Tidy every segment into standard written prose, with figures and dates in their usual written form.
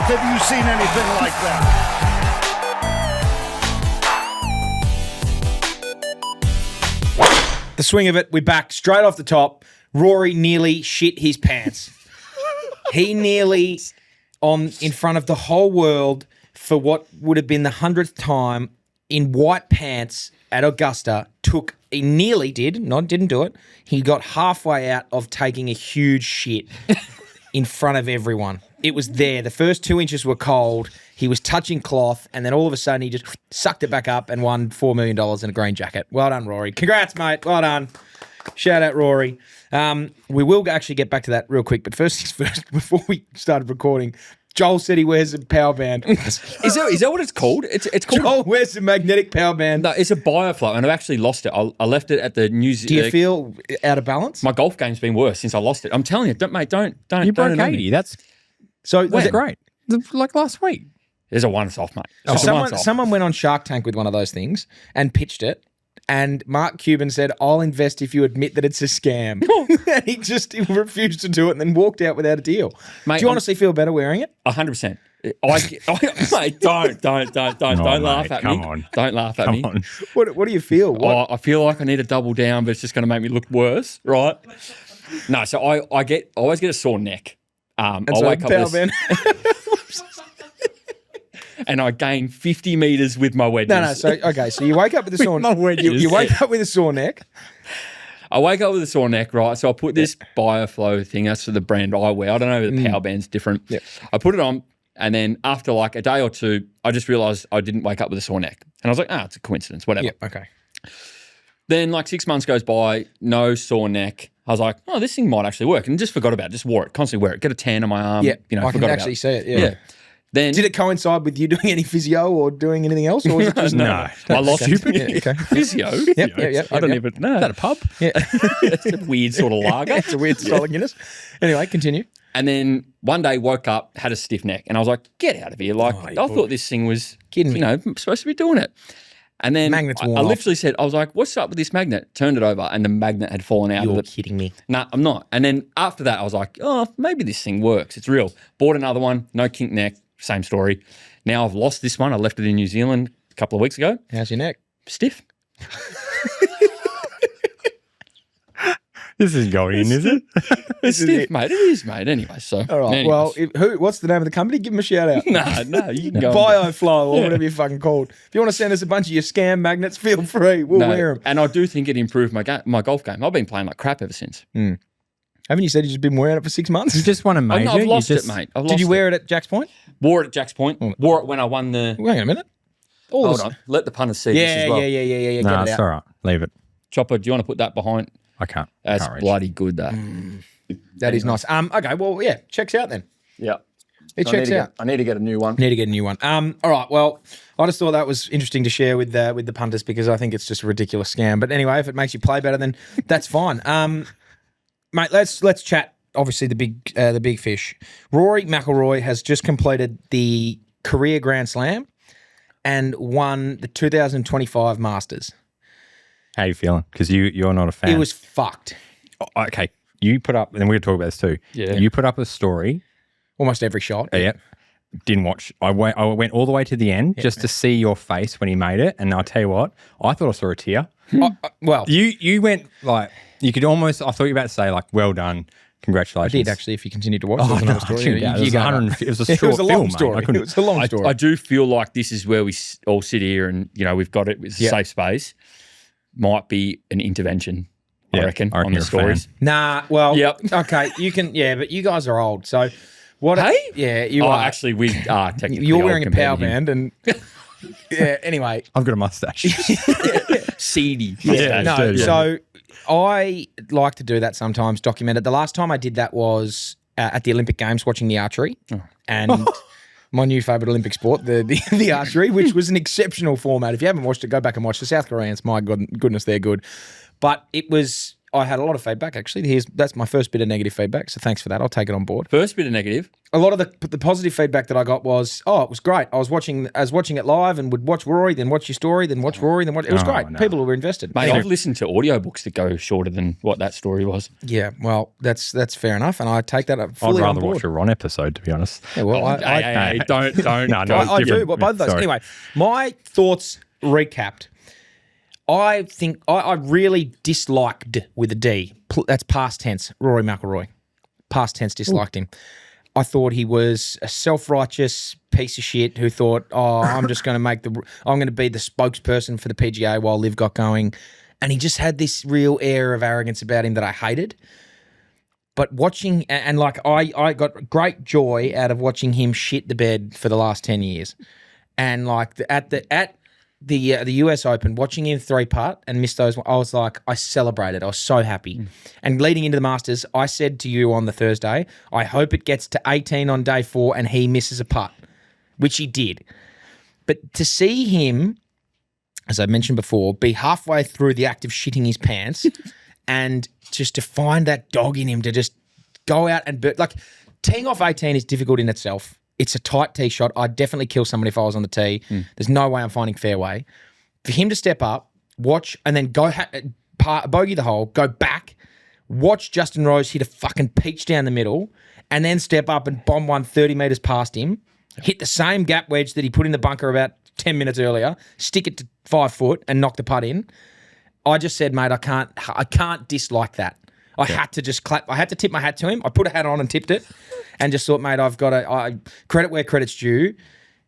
have you seen anything like that? The swing of it, we're back straight off the top. Rory nearly shit his pants. He nearly, in front of the whole world, for what would have been the 100th time, in white pants at Augusta, he nearly didn't do it. He got halfway out of taking a huge shit in front of everyone. It was there. The first 2 inches were cold. He was touching cloth, and then all of a sudden he just sucked it back up and won $4 million in a green jacket. Well done, Rory. Congrats, mate. Well done. Shout out, Rory. We will actually get back to that real quick, but first things first, before we started recording, Joel said he wears a power band. Is that what it's called? It's called. Joel wears a magnetic power band. No, it's a Bioflow, and I've actually lost it. I left it at the New Zealand. Do you feel out of balance? My golf game's been worse since I lost it. I'm telling you, don't. You broke annoy 80. me. That's great. Like last week. There's a once-off, mate. So someone went on Shark Tank with one of those things and pitched it. And Mark Cuban said, "I'll invest if you admit that it's a scam." And he refused to do it and then walked out without a deal. Mate, do you honestly feel better wearing it? 100%. Mate, don't laugh at me. Come on. Don't laugh at me. What do you feel? I feel like I need to double down, but it's just going to make me look worse, right? No, so I always get a sore neck. I wake up with and I gain 50 meters with my wedges. So you wake up with a sore neck. You wake up with a sore neck. I wake up with a sore neck, right? So I put this Bioflow thing. That's the brand I wear. I don't know if the Powerband's different. Yep. I put it on, and then after like a day or two, I just realized I didn't wake up with a sore neck. And I was like, it's a coincidence, whatever. Yep, okay. Then like 6 months goes by, no sore neck. I was like, this thing might actually work. And just forgot about it. Just wore it, constantly wear it. Get a tan on my arm. Yeah, I can forgot actually see it, Yeah. Then, did it coincide with you doing any physio or doing anything else? Or was it just no. I lost stupid. Yeah, okay. Physio? Yep. I don't even know. Is that a pub? Yeah. It's a weird sort of lager. It's a weird style of Guinness. Anyway, continue. And then one day woke up, had a stiff neck, and I was like, get out of here. Like, I thought this thing was, kidding me. Supposed to be doing it. And then Magnet's I worn off. literally said, I was like, what's up with this magnet? Turned it over, and the magnet had fallen out of You're it. kidding me. Nah, I'm not. And then after that, I was like, maybe this thing works. It's real. Bought another one, no kink neck, same story. Now I've lost this one. I left it in New Zealand a couple of weeks ago. How's your neck? Stiff. This is going in, is it? It's stiff, mate. It is, mate. Anyway, so. All right. anyways. Well, what's the name of the company? Give them a shout out. No, you can go. Bioflow or whatever you're fucking called. If you want to send us a bunch of your scam magnets, feel free. We'll wear them. And I do think it improved my golf game. I've been playing like crap ever since. Haven't you said you've just been wearing it for 6 months? You just won a major. I've lost it, mate. Did you wear it at Jack's Point? Wore it at Jack's Point. Wore it when I won the... Hang on a minute. Hold on. Let the punters see this as well. Yeah. No, Get it it's out. all right. Leave it. Chopper, do you want to put that behind? I can't. That's Can't reach. bloody good, that. That is nice. Okay, well, yeah, checks out then. Yeah. It checks out. I need to get a new one. Need to get a new one. All right, well, I just thought that was interesting to share with the punters because I think it's just a ridiculous scam. But anyway, if it makes you play better, then that's fine. Mate, let's chat. Obviously, the big fish. Rory McIlroy has just completed the career Grand Slam and won the 2025 Masters. How you feeling? Because you're not a fan. It was fucked. Okay. You put up, and we're going to talk about this too. Yeah. You put up a story. Almost every shot. Yeah. Didn't watch. I went all the way to the end just to see your face when he made it. And I'll tell you what, I thought I saw a tear. Well, You went like, you could almost, I thought you were about to say like, well done, I congratulations. did actually. If you continue to watch, Oh, it was no, another story. I tuned out. It was a It short was a long film, mate. story. I couldn't- It was a long story. I do feel like this is where we all sit here and, we've got it. It's a safe space. Might be an intervention, I reckon on the you're a fan. stories. Nah, well, Yep. okay, you can, but you guys are old, so what? Hey? Yeah, you are. Actually, we are technically You're old wearing a compared power to him. band, and anyway, I've got a mustache. Seedy. Yeah, no. dirty. So I like to do that sometimes. Document it. The last time I did that was at the Olympic Games, watching the archery, and my new favourite Olympic sport, the archery, which was an exceptional format. If you haven't watched it, go back and watch the South Koreans. My goodness, they're good. But it was, I had a lot of feedback actually. That's my first bit of negative feedback. So thanks for that. I'll take it on board. First bit of negative. A lot of the positive feedback that I got was, it was great. I was watching it live and would watch Rory, then watch your story, then watch Rory, then watch. It was great. No. People were invested. Mate, I've listened to audiobooks that go shorter than what that story was. Yeah, well, that's fair enough, and I take that I'd fully on rather board. watch a Ron episode, to be honest. Yeah, well, Hey, don't. No, I do, different. but both of those. Sorry. Anyway, my thoughts recapped. I think I really disliked with a D. That's past tense. Rory McIlroy. Past tense disliked him. I thought he was a self-righteous piece of shit who thought, I'm just going to I'm going to be the spokesperson for the PGA while Liv got going. And he just had this real air of arrogance about him that I hated. But watching, and like I got great joy out of watching him shit the bed for the last 10 years. And like at the US Open, watching him 3-putt and miss those, I was like, I celebrated. I was so happy. And leading into the Masters, I said to you on the Thursday, I hope it gets to 18 on day 4 and he misses a putt, which he did. But to see him, as I mentioned before, be halfway through the act of shitting his pants and just to find that dog in him to just go out and like teeing off 18 is difficult in itself. It's a tight tee shot. I'd definitely kill someone if I was on the tee. There's no way I'm finding fairway. For him to step up, watch, and then go bogey the hole, go back, watch Justin Rose hit a fucking peach down the middle, and then step up and bomb one 30 metres past him, hit the same gap wedge that he put in the bunker about 10 minutes earlier, stick it to 5 foot and knock the putt in. I just said, mate, I can't dislike that. I had to just clap. I had to tip my hat to him. I put a hat on and tipped it and just thought, mate, I've got to credit where credit's due.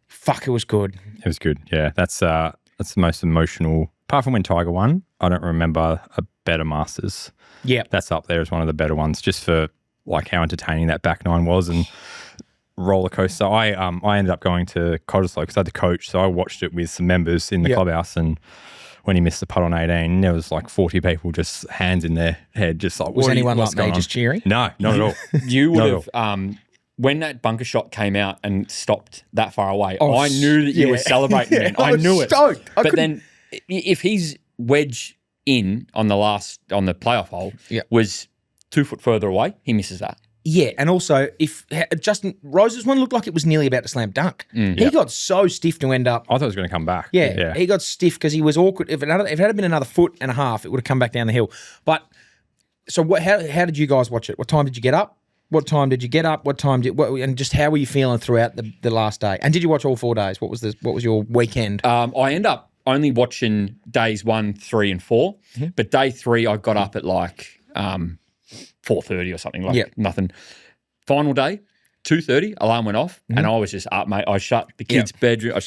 Fuck, it was good. It was good. Yeah, that's the most emotional. Apart from when Tiger won, I don't remember a better Masters. Yeah. That's up there as one of the better ones, just for like how entertaining that back nine was and roller coaster. I ended up going to Cottesloe because I had the coach, so I watched it with some members in the clubhouse, and when he missed the putt on 18, there was like 40 people just hands in their head, just like, Was anyone what's like me going on? just cheering? No, not at all. You Not would at have, when that bunker shot came out and stopped that far away, I knew that you were celebrating, man. I knew it. Stoked. But then if his wedge in on the playoff hole was 2 foot further away, he misses that. Yeah, and also if Justin Rose's one looked like it was nearly about to slam dunk. He got so stiff to end up. I thought it was going to come back. Yeah, he got stiff because he was awkward. If it had been another foot and a half, it would have come back down the hill. But so how did you guys watch it? What time did you get up? What time did you get up? And just how were you feeling throughout the last day? And did you watch all 4 days? What was your weekend? I end up only watching days 1, 3, and 4. But day 3, I got up at like 4:30 or something, like nothing. Final day, 2:30, alarm went off, and I was just up, mate. I shut the kids' bedroom.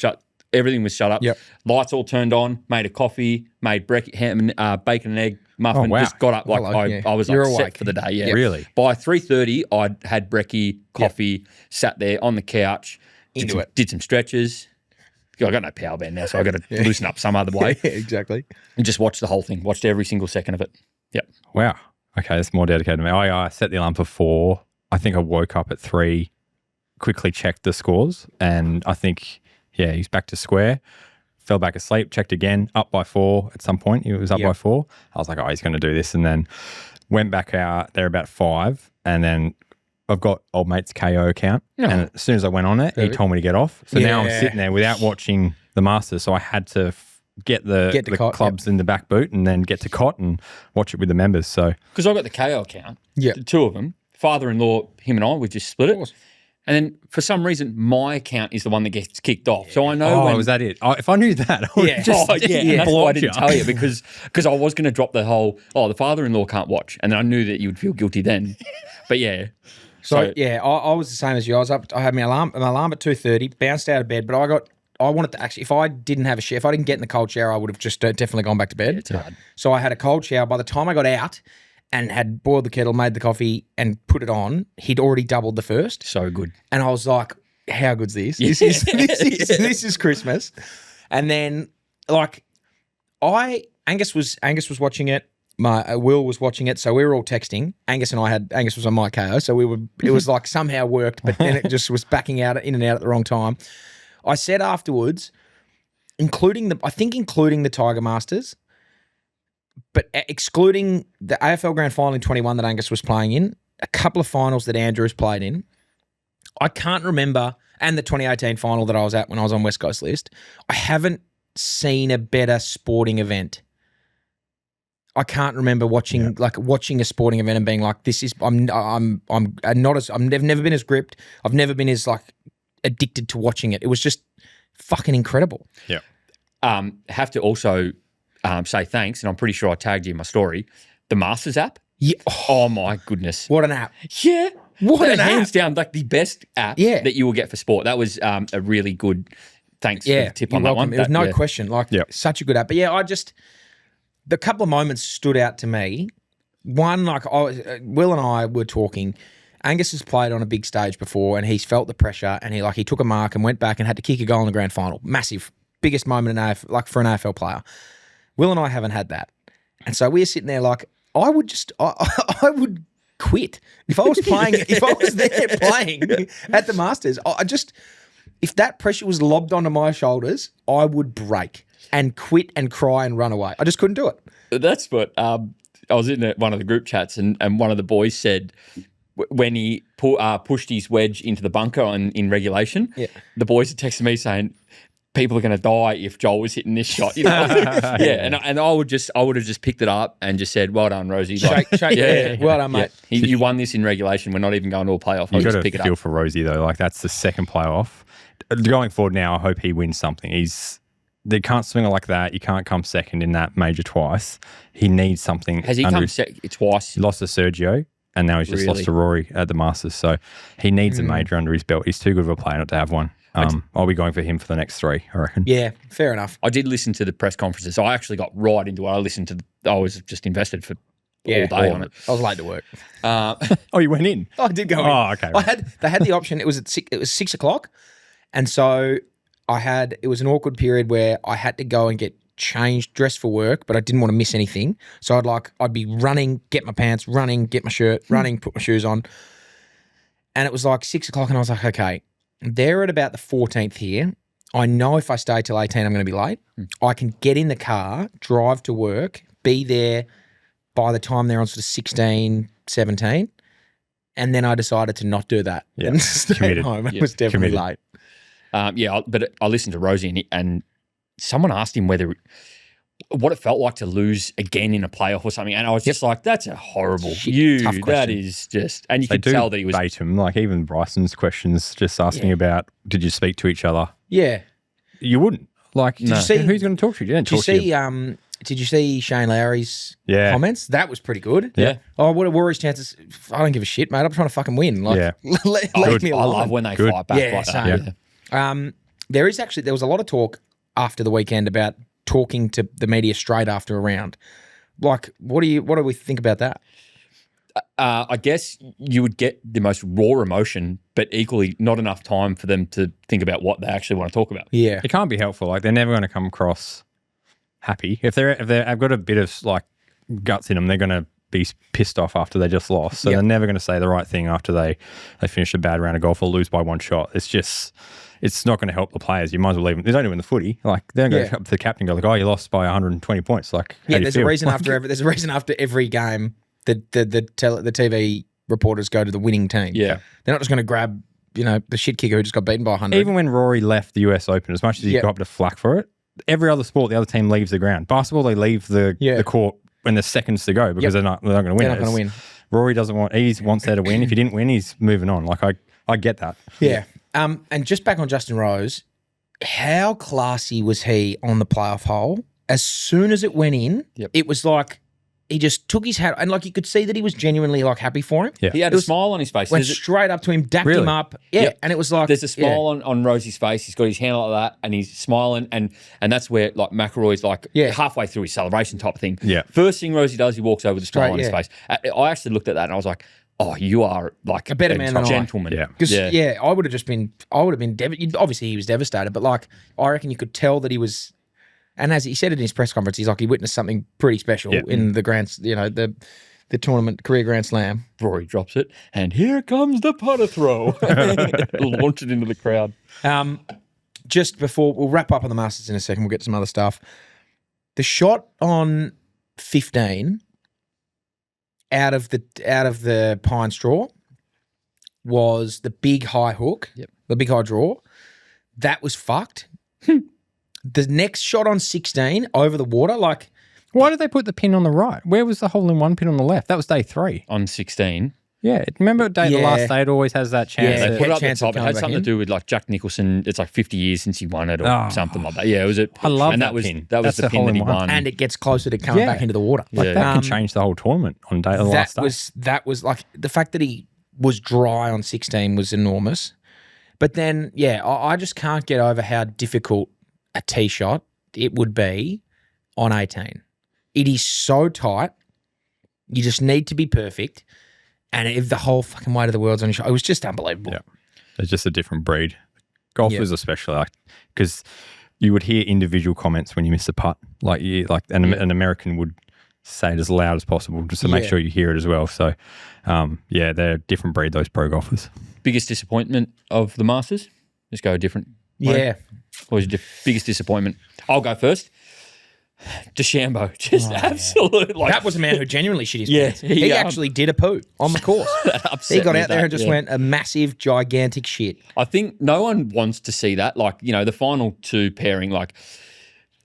Everything was shut up. Lights all turned on, made a coffee, made bacon and egg muffin, Oh, wow. just got up like I was You're like awake. set for the day. Yeah. Really? By 3:30, I'd had brekkie, coffee, sat there on the couch, did some stretches. I got no Powerband now, so I got to loosen up some other way. Exactly. And just watched the whole thing, watched every single second of it. Yep. Wow. Okay, that's more dedicated to me. I set the alarm for 4. I think I woke up at 3, quickly checked the scores, and I think, he's back to square. Fell back asleep, checked again, up by 4 at some point. He was up by 4. I was like, he's going to do this. And then went back out there about 5, and then I've got old mate's KO account. And as soon as I went on it, he told me to get off. So now I'm sitting there without watching the Masters. So I had to get the cot, clubs in the back boot and then get to cot and watch it with the members. So Because I got the KO account, Yeah. the 2 of them, father-in-law, him and I, we just split it. And then for some reason, my account is the one that gets kicked off. So I know when... was that it? If I knew that, I would have just and that's why I didn't blocked tell you because I was going to drop the whole, the father-in-law can't watch. And then I knew that you would feel guilty then. But yeah. So I was the same as you. I was up. I had my alarm at 2:30. Bounced out of bed, but I wanted to actually. If I didn't have a shower, if I didn't get in the cold shower, I would have just definitely gone back to bed. It's hard. So I had a cold shower. By the time I got out and had boiled the kettle, made the coffee, and put it on, he'd already doubled the first. So good. And I was like, "How good's this? This is Christmas." And then Angus was watching it. My Will was watching it, so we were all texting. Angus was on my KO, so it was like somehow worked, but then it just was backing out in and out at the wrong time. I said afterwards, including the Tiger Masters, But excluding the AFL Grand Final in 21 that Angus was playing in, a couple of finals that Andrew has played in, I can't remember, and the 2018 final that I was at when I was on West Coast List, I haven't seen a better sporting event. I can't remember watching a sporting event and being like, "This is I've never been as gripped. I've never been as like addicted to watching it. It was just fucking incredible." Yeah. Have to also say thanks, and I'm pretty sure I tagged you in my story. The Masters app. Yeah. Oh my goodness. What an app! Yeah. What an hands app. down, like the best app that you will get for sport. That was a really good. Thanks for the tip on that one. It was no question. Like Yep. such a good app. But yeah, the couple of moments stood out to me. One, like Will and I were talking. Angus has played on a big stage before, and he's felt the pressure, and he took a mark and went back and had to kick a goal in the grand final. Massive, biggest moment in for an AFL player. Will and I haven't had that, and so we're sitting there like, I would quit if I was playing. If I was there playing at the Masters, if that pressure was lobbed onto my shoulders, I would break and quit and cry and run away. I just couldn't do it. That's what I was in one of the group chats, and one of the boys said when he pushed his wedge into the bunker in regulation, the boys had texted me saying, people are going to die if Joel was hitting this shot. You know? And I would have just picked it up and just said, "Well done, Rosie." Shake, well done, mate. Yeah. You won this in regulation. We're not even going to a playoff. You've got just pick to it feel up. for Rosie though. Like that's the second playoff. Going forward now, I hope he wins something. They can't swing it like that. You can't come second in that major twice. He needs something. Has he come twice? He lost to Sergio, and now he's just lost to Rory at the Masters. So he needs a major under his belt. He's too good of a player not to have one. I'll be going for him for the next 3, I reckon. Yeah, fair enough. I did listen to the press conferences. So I actually got right into it. I was just invested for all day on it. I was late to work. Oh, you went in? I did go in. Oh, okay. They had the option. It was 6 o'clock, and so it was an awkward period where I had to go and get changed, dressed for work, but I didn't want to miss anything. So I'd be running, get my pants, running, get my shirt, running, put my shoes on, and it was like 6 o'clock, and I was like, okay, they're at about the 14th here. I know if I stay till 18, I'm going to be late. I can get in the car, drive to work, be there by the time they're on sort of 16, 17. And then I decided to not do that and stay at home. It was definitely late. But I listened to Rosie and someone asked him what it felt like to lose again in a playoff or something. And I was just like, that's a horrible tough question. That is just, and you could tell that he was. Bait him, like even Bryson's questions just asking about, did you speak to each other? Yeah. You wouldn't. Like, Did you see, who's going to talk to you? Did you see Shane Lowry's comments? That was pretty good. Yeah. Oh, what are Rory's chances? I don't give a shit, mate. I'm trying to fucking win. Like, leave me alone. I love when they fight back like that. Yeah. There was a lot of talk after the weekend about talking to the media straight after a round. Like, what do we think about that? I guess you would get the most raw emotion, but equally not enough time for them to think about what they actually want to talk about. Yeah. It can't be helpful. Like, they're never going to come across happy. If they've got a bit of like guts in them, they're going to be pissed off after they just lost. So they're never going to say the right thing after they finish a bad round of golf or lose by one shot. It's not going to help the players. You might as well leave them. There's only in the footy. Like, they're going to go up to the captain and go like, "Oh, you lost by 120 points." Like, there's a reason after every game the TV reporters go to the winning team. Yeah. They're not just going to grab, the shit kicker who just got beaten by 100. Even when Rory left the US Open, as much as he got up to flack for it, every other sport, the other team leaves the ground. Basketball, they leave the court when there's seconds to go because they're not going to win. They're not going to win. Rory wants there to win. If he didn't win, he's moving on. Like, I get that. Yeah. And just back on Justin Rose, how classy was he on the playoff hole? As soon as it went in, it was like he just took his hat, and like you could see that he was genuinely like happy for him. Yeah. He had a smile on his face. Went straight up to him, dapped him up. Yeah. And it was like there's a smile on Rosie's face. He's got his hand like that, and he's smiling, and that's where like McIlroy's like halfway through his celebration type thing. Yeah. First thing Rosie does, he walks over with a smile on his face. I actually looked at that and I was like, "Oh, you are like a better man than gentleman." I. Because I would have been obviously he was devastated, but like I reckon you could tell that he was. And as he said in his press conference, he's like he witnessed something pretty special in the the tournament career Grand Slam. Rory drops it, and here comes the putter throw. Launch it into the crowd. Just before we'll wrap up on the Masters in a second, we'll get to some other stuff. The shot on 15 out of the pine straw was the big high hook, the big high draw. That was fucked. The next shot on 16 over the water, like. Why did they put the pin on the right? Where was the hole-in-one pin on the left? That was day 3. On 16. Yeah, remember the last day it always has that chance. They put it up the chance top. of It had coming something back to do with like Jack Nicholson. It's like 50 years since he won it or something like that. Yeah, it was a. I love and that was pin. That was That's the the pin that he hole-in-one. won. And it gets closer to coming back into the water. Like that can change the whole tournament on the last day. That was like the fact that he was dry on 16 was enormous. But then, I just can't get over how difficult a tee shot it would be on 18. It is so tight. You just need to be perfect. And if the whole fucking weight of the world's on your shot, it was just unbelievable. Yeah. It's just a different breed. Golfers especially, like, because you would hear individual comments when you miss a putt. Like, an American would say it as loud as possible just to make sure you hear it as well. So, they're a different breed, those pro golfers. Biggest disappointment of the Masters? Let's go a different way. Yeah. What was your biggest disappointment? I'll go first. DeChambeau, just absolute. Like, that was a man who genuinely shit his Yeah, pants. He actually did a poo on the course. He got out there and just went a massive, gigantic shit. I think no one wants to see that. Like, the final 2 pairing, like,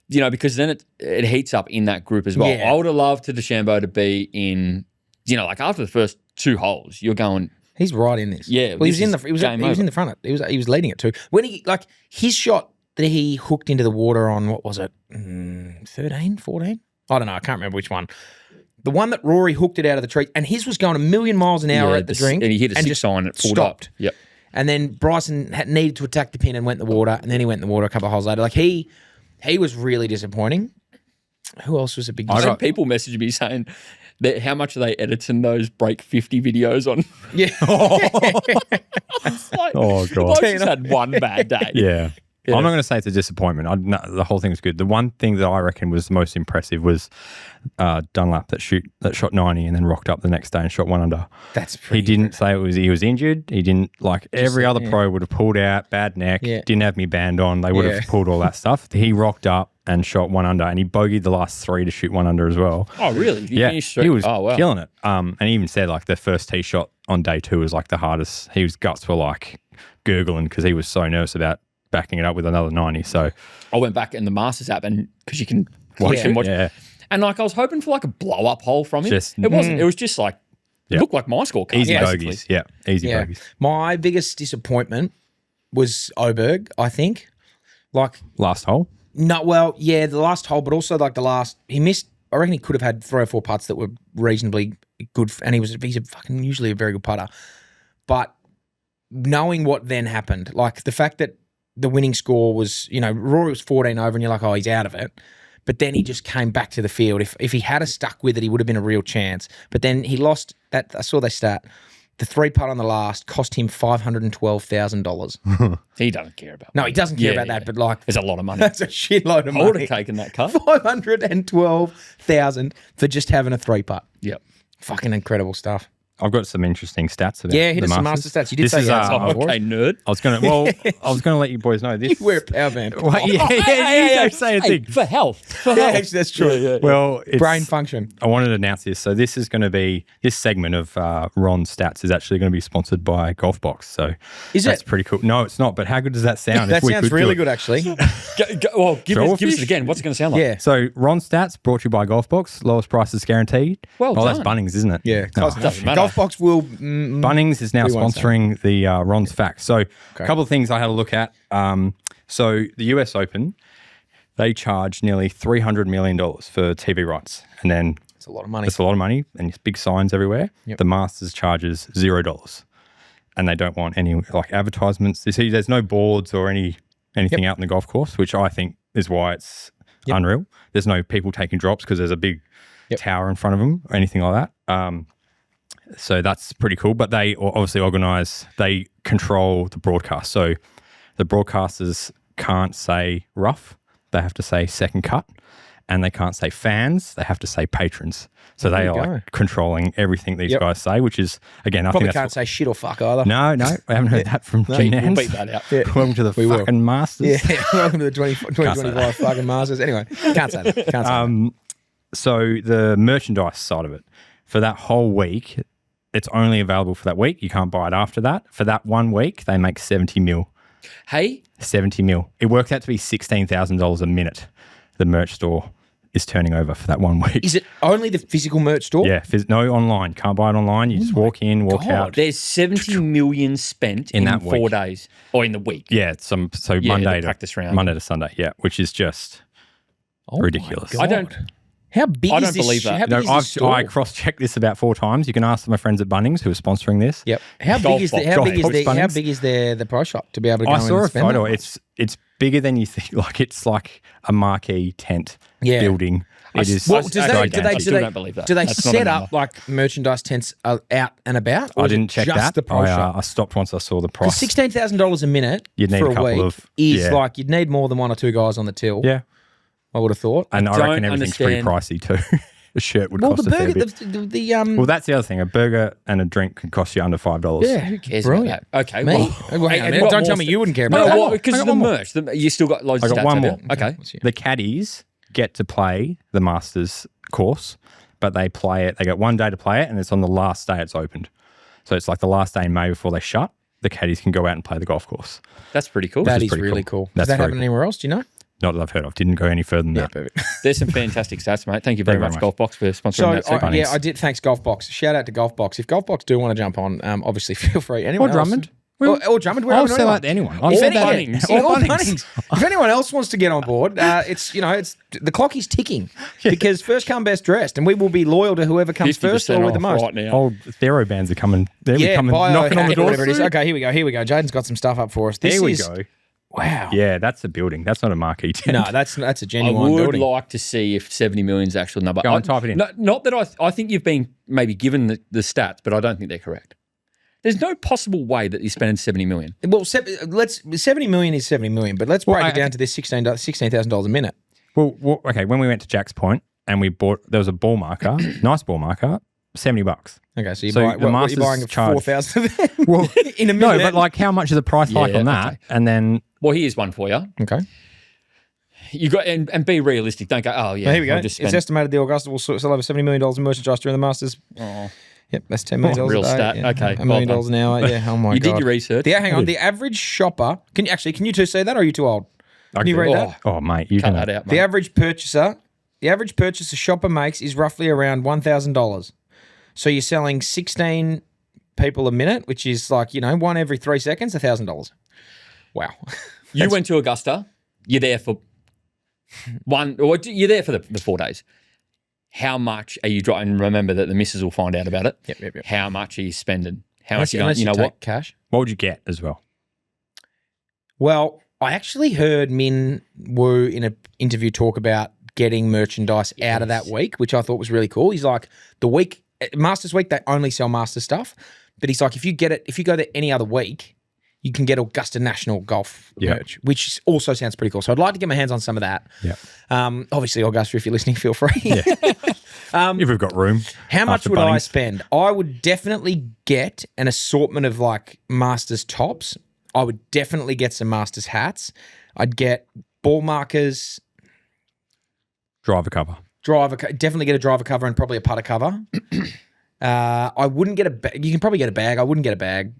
because then it heats up in that group as well. Yeah. I would have loved DeChambeau to be in, like after the first 2 holes, you're going. He's right in this. Yeah, well, he was in the game front of it. He was leading it too. When he his shot that he hooked into the water on, what was it? 13, 14? I don't know. I can't remember which one. The one that Rory hooked it out of the tree, and his was going a million miles an hour at the drink, and he hit a 6 just iron and it pulled stopped. up. Yep. And then Bryson needed to attack the pin and went in the water, and then he went in the water a couple of holes later. Like he was really disappointing. Who else was a big? I had people message me saying that how much are they editing those break 50 videos on? Yeah. It's like, Oh, God. I just had one bad day. Yeah. I'm not going to say it's a disappointment. The whole thing was good. The one thing that I reckon was the most impressive was Dunlap that shot 90 and then rocked up the next day and shot 1 under. That's pretty. He didn't say he was injured. He didn't every other pro would have pulled out, bad neck, didn't have me band on. They would have pulled all that stuff. He rocked up and shot 1 under, and he bogeyed the last 3 to shoot 1 under as well. Oh, really? He was killing it. And he even said the first tee shot on day 2 was the hardest. His guts were gurgling because he was so nervous about backing it up with another 90. So I went back in the Masters app and because you can watch and watch. Yeah. And I was hoping for a blow up hole from him. It wasn't. It was just it looked like my scorecard. Easy basically. bogeys. Yeah. Easy bogeys. My biggest disappointment was Oberg, I think. Last hole? No, the last hole, but also the last, he missed, I reckon he could have had 3 or 4 putts that were reasonably good, and he's usually a very good putter. But knowing what then happened, the fact that the winning score was, Rory was 14 over and you're oh, he's out of it. But then he just came back to the field. If he had stuck with it, he would have been a real chance. But then he lost that. I saw that stat. The 3 putt on the last cost him $512,000. He doesn't care about. No, he doesn't care about that. But there's a lot of money. That's a shitload of money. I would have taken that cut. $512,000 for just having a 3 putt. Yep. Fucking incredible stuff. I've got some interesting stats about hit the us some Masters. master stats. You did This say is, you had some before. Okay, nerd. I was going to let you boys know this. You wear a Powerband. Well, you don't say a thing. For health. Yeah, actually, that's true. Well, it's, Brain function. I wanted to announce this. So this is going to be, this segment of Ron's stats is actually going to be sponsored by Golf Box. So that's pretty cool. No, it's not. But how good does that sound? That sounds really good, actually. Give us it again. What's it going to sound like? Yeah. So Ron's stats brought to you by Golf Box. Lowest prices guaranteed. Well that's done. Bunnings, isn't it? Yeah. No. Doesn't matter. Golf Box will... Bunnings is now we won't sponsoring the Ron's Facts. So a couple of things I had a look at. So the US Open, they charge nearly $300 million for TV rights. And then It's a lot of money. it's a lot of money and it's big signs everywhere. Yep. The Masters charges $0. And they don't want any advertisements. You see, there's no boards or anything out in the golf course, which I think is why it's unreal. There's no people taking drops because there's a big tower in front of them or anything like that. So that's pretty cool. But they obviously they control the broadcast. So the broadcasters can't say rough. They have to say second cut. And they can't say fans. They have to say patrons. So they are controlling everything these guys say, which is, again, I Probably think can't say shit or fuck either. No, I haven't heard that from G We'll Nans. beat that out. Welcome to the fucking Masters. Yeah, welcome to the 2025 fucking Masters. Anyway, can't say that. So the merchandise side of it, for that whole week, it's only available for that week. You can't buy it after that. For that 1 week, they make 70 mil. Hey? 70 mil. It works out to be $16,000 a minute. The merch store is turning over for that 1 week. Is it only the physical merch store? Yeah, no online. Can't buy it online. You just walk in, walk out. There's 70 million spent in that 4 week. days or in the week. Yeah, Monday the practice round. Monday to Sunday. Yeah, which is just ridiculous. God. I don't How big I is don't this? believe that. How big No, is this store? I cross-checked this about 4 times. You can ask my friends at Bunnings who are sponsoring this. Yep. How Golf big is box. the, how Golf big is box the, how Bunnings. big is the pro shop to be able to go I in saw and a spend photo. that much? It's bigger than you think. Like it's like a marquee tent building. It is Well, do gigantic. I still don't believe that. Do they That's not a set up number. like merchandise tents out and about? Or I is it didn't check just that. the pro shop? I stopped once I saw the price. $16,000 a minute You'd need for a couple week of- is yeah. like you'd need more than 1 or 2 guys on the till. Yeah, I would have thought. and I don't reckon everything's pretty understand- pricey too. A shirt would Well, cost the a fair burger, bit. the Well, that's the other thing. A burger and a drink could cost you under $5. yeah, Who cares brilliant. about that? Okay. Me? Well, Well, hang on a and minute. what Don't more tell me st- you wouldn't care about No, that. because I of got the one more. merch. You still got loads I of got stats one out more. there. Okay. The caddies get to play the Masters course, but they play it. They get 1 day to play it, and it's on the last day it's opened. So it's like the last day in May before they shut. The caddies can go out and play the golf course. That's pretty cool. That is is pretty really cool. cool. That's Does that very happen cool. anywhere else? Do you know? Not that I've heard of. Didn't go any further than that. perfect. There's some fantastic stats, mate. Thank you very Thank you much, very Golf Box, for sponsoring So, that segment. I did. Thanks, Golf Box. Shout out to Golf Box. If Golf Box do want to jump on, obviously feel free. Anyone Or Drummond. Else? Or Drummond. We're I'll open to sell anyone. out to anyone. If I've said that. Bunnings. Or Bunnings. If anyone else wants to get on board, it's the clock is ticking because first come best dressed, and we will be loyal to whoever comes first or with the most. right now. Old Thero bands are coming. They're Yeah, coming bio knocking on the hack, door. whatever it is. Okay, here we go. Jaden's got some stuff up for us. This There we is, go. Wow. Yeah, that's a building. That's not a marquee tent. No, that's a I genuine would building. like to see if 70 million is the actual number. Go on, type it in. Not that I think you've been maybe given the stats, but I don't think they're correct. There's no possible way that you're spending 70 million. Well, 70 million is 70 million, but let's break Well, it down to this $16,000 a minute. Well, okay. When we went to Jack's Point and we bought, there was a ball marker, nice ball marker, $70. Okay, so you're So buying, the what you're Masters buying charge- 4,000 of them Well, in a minute. no, but like how much is the price hike Yeah, on that? okay. And then Well, here's one for you. Okay. You got and be realistic. Don't go. Oh yeah. Well, here we go. I'll just It's spend. estimated the Augusta will sell over $70 million in merchandise during the Masters. Oh. Yep, that's $10 million Real a day. stat. Yeah. Okay, $1 million well an hour. Yeah, oh my You God. did your research. Hang on. The average shopper, can you two see that or are you too old? Can you read that? Oh, mate, you Cut can that out, The mate. average purchase a shopper makes is roughly around $1,000. So you're selling 16 people a minute, which is like, 1 every 3 seconds, $1,000. Wow. You went to Augusta. You're there for you're there for the 4 days. How much are you driving? And remember that the missus will find out about it. Yep. How much are you spending? How much Unless you know take what? cash. What would you get as well? Well, I actually heard Min Woo in an interview talk about getting merchandise out of that week, which I thought was really cool. He's like, the week, Masters week, they only sell Masters stuff. But he's like, if you go there any other week, you can get Augusta National Golf merch, which also sounds pretty cool. So I'd like to get my hands on some of that. Yeah. Obviously, Augusta, if you're listening, feel free. If we've got room. How much after would I Bunnings. spend? I would definitely get an assortment of like Masters tops. I would definitely get some Masters hats. I'd get ball markers, Driver cover. definitely get a driver cover and probably a putter cover. I wouldn't get a bag. You can probably get a bag. I wouldn't get a bag.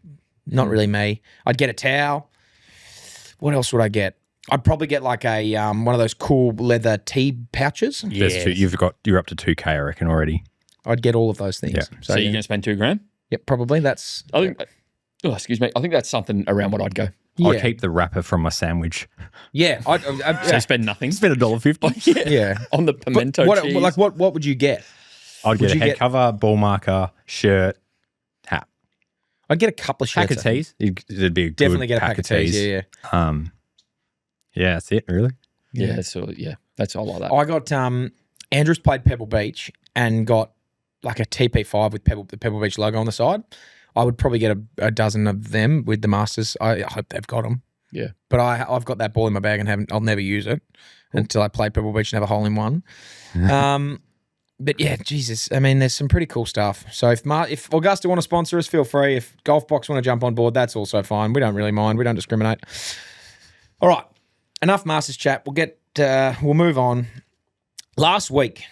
Not really me. I'd get a towel. What else would I get? I'd probably get like a one of those cool leather tea pouches. There's two. You're up to 2K, I reckon, already. I'd get all of those things. Yeah. So you're going to spend $2,000? Yep, probably. That's I think. Oh, excuse me. I think that's something around what I'd go. yeah. I'd keep the wrapper from my sandwich. Yeah, So you spend nothing. Spend $1.50. yeah. On the But pimento what, cheese. what would you get? I'd get Would a you head get- cover, ball marker, shirt, hat. I'd get a couple of shirts. Pack of tees. It'd be a good Definitely get a pack of tees. Yeah. Yeah, that's it, really. yeah, so that's all like that. I got Andrews played Pebble Beach and got like a TP5 with the Pebble Beach logo on the side. I would probably get a dozen of them with the Masters. I hope they've got them. Yeah. But I've got that ball in my bag and I'll never use it until I play Pebble Beach and have a hole in one. But yeah, Jesus, I mean, there's some pretty cool stuff. So if Augusta want to sponsor us, feel free. If Golf Box want to jump on board, that's also fine. We don't really mind. We don't discriminate. All right, enough Masters chat. We'll move on. Last week,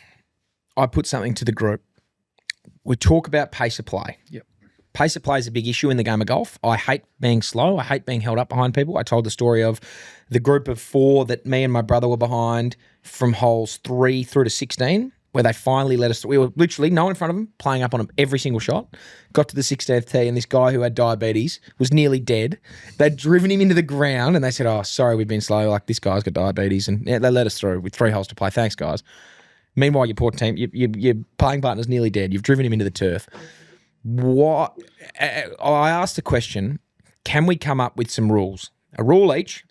I put something to the group. We talk about pace of play. Yep. Pace of play is a big issue in the game of golf. I hate being slow. I hate being held up behind people. I told the story of the group of 4 that me and my brother were behind from holes 3 through to 16, where they finally let us. We were literally no one in front of them, playing up on them every single shot. Got to the 16th tee, and this guy who had diabetes was nearly dead. They'd driven him into the ground, and they said, "Oh, sorry, we've been slow. Like, this guy's got diabetes," and they let us through with 3 holes to play. Thanks, guys. Meanwhile, your poor team, your playing partner's nearly dead. You've driven him into the turf. What? I asked the question: can we come up with some rules? A rule each.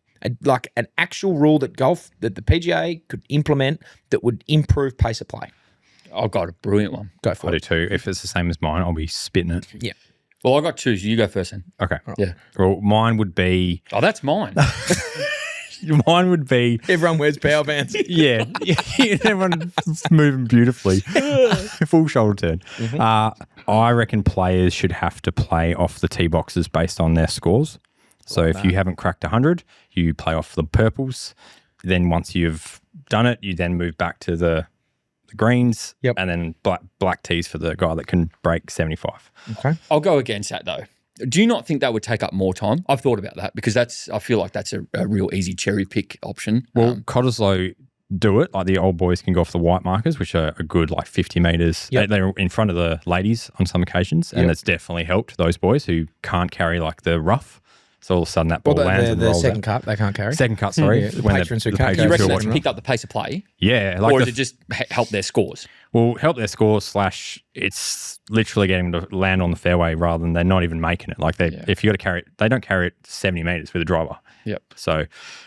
Like an actual rule that the PGA could implement that would improve pace of play. I've got a brilliant one. Go for I do it. too. If it's the same as mine, I'll be spitting it. Yeah. Well, I got 2. So you go first then. Okay. Yeah. Well, mine would be. Oh, that's mine. Mine would be. Everyone wears power bands. Yeah. Everyone's moving beautifully. Full shoulder turn. Mm-hmm. I reckon players should have to play off the tee boxes based on their scores. So if you haven't cracked 100, you play off the purples. Then once you've done it, you then move back to the greens. Yep. And then black tees for the guy that can break 75. Okay. I'll go against that though. Do you not think that would take up more time? I've thought about that because I feel like that's a real easy cherry pick option. Well, Cottesloe do it. Like the old boys can go off the white markers, which are a good 50 metres. Yep. They're in front of the ladies on some occasions, and it's definitely helped those boys who can't carry the rough. So all of a sudden that ball lands and the rolls second out. cut, they can't carry. Second cut, sorry. The when patrons who can't Do you carry reckon Sure, that's watching picked up the pace of play? Yeah. Or did it just help their scores? Well, help their scores / it's literally getting them to land on the fairway rather than they're not even making it. If you got to carry it, they don't carry it 70 metres with a driver. Yep. So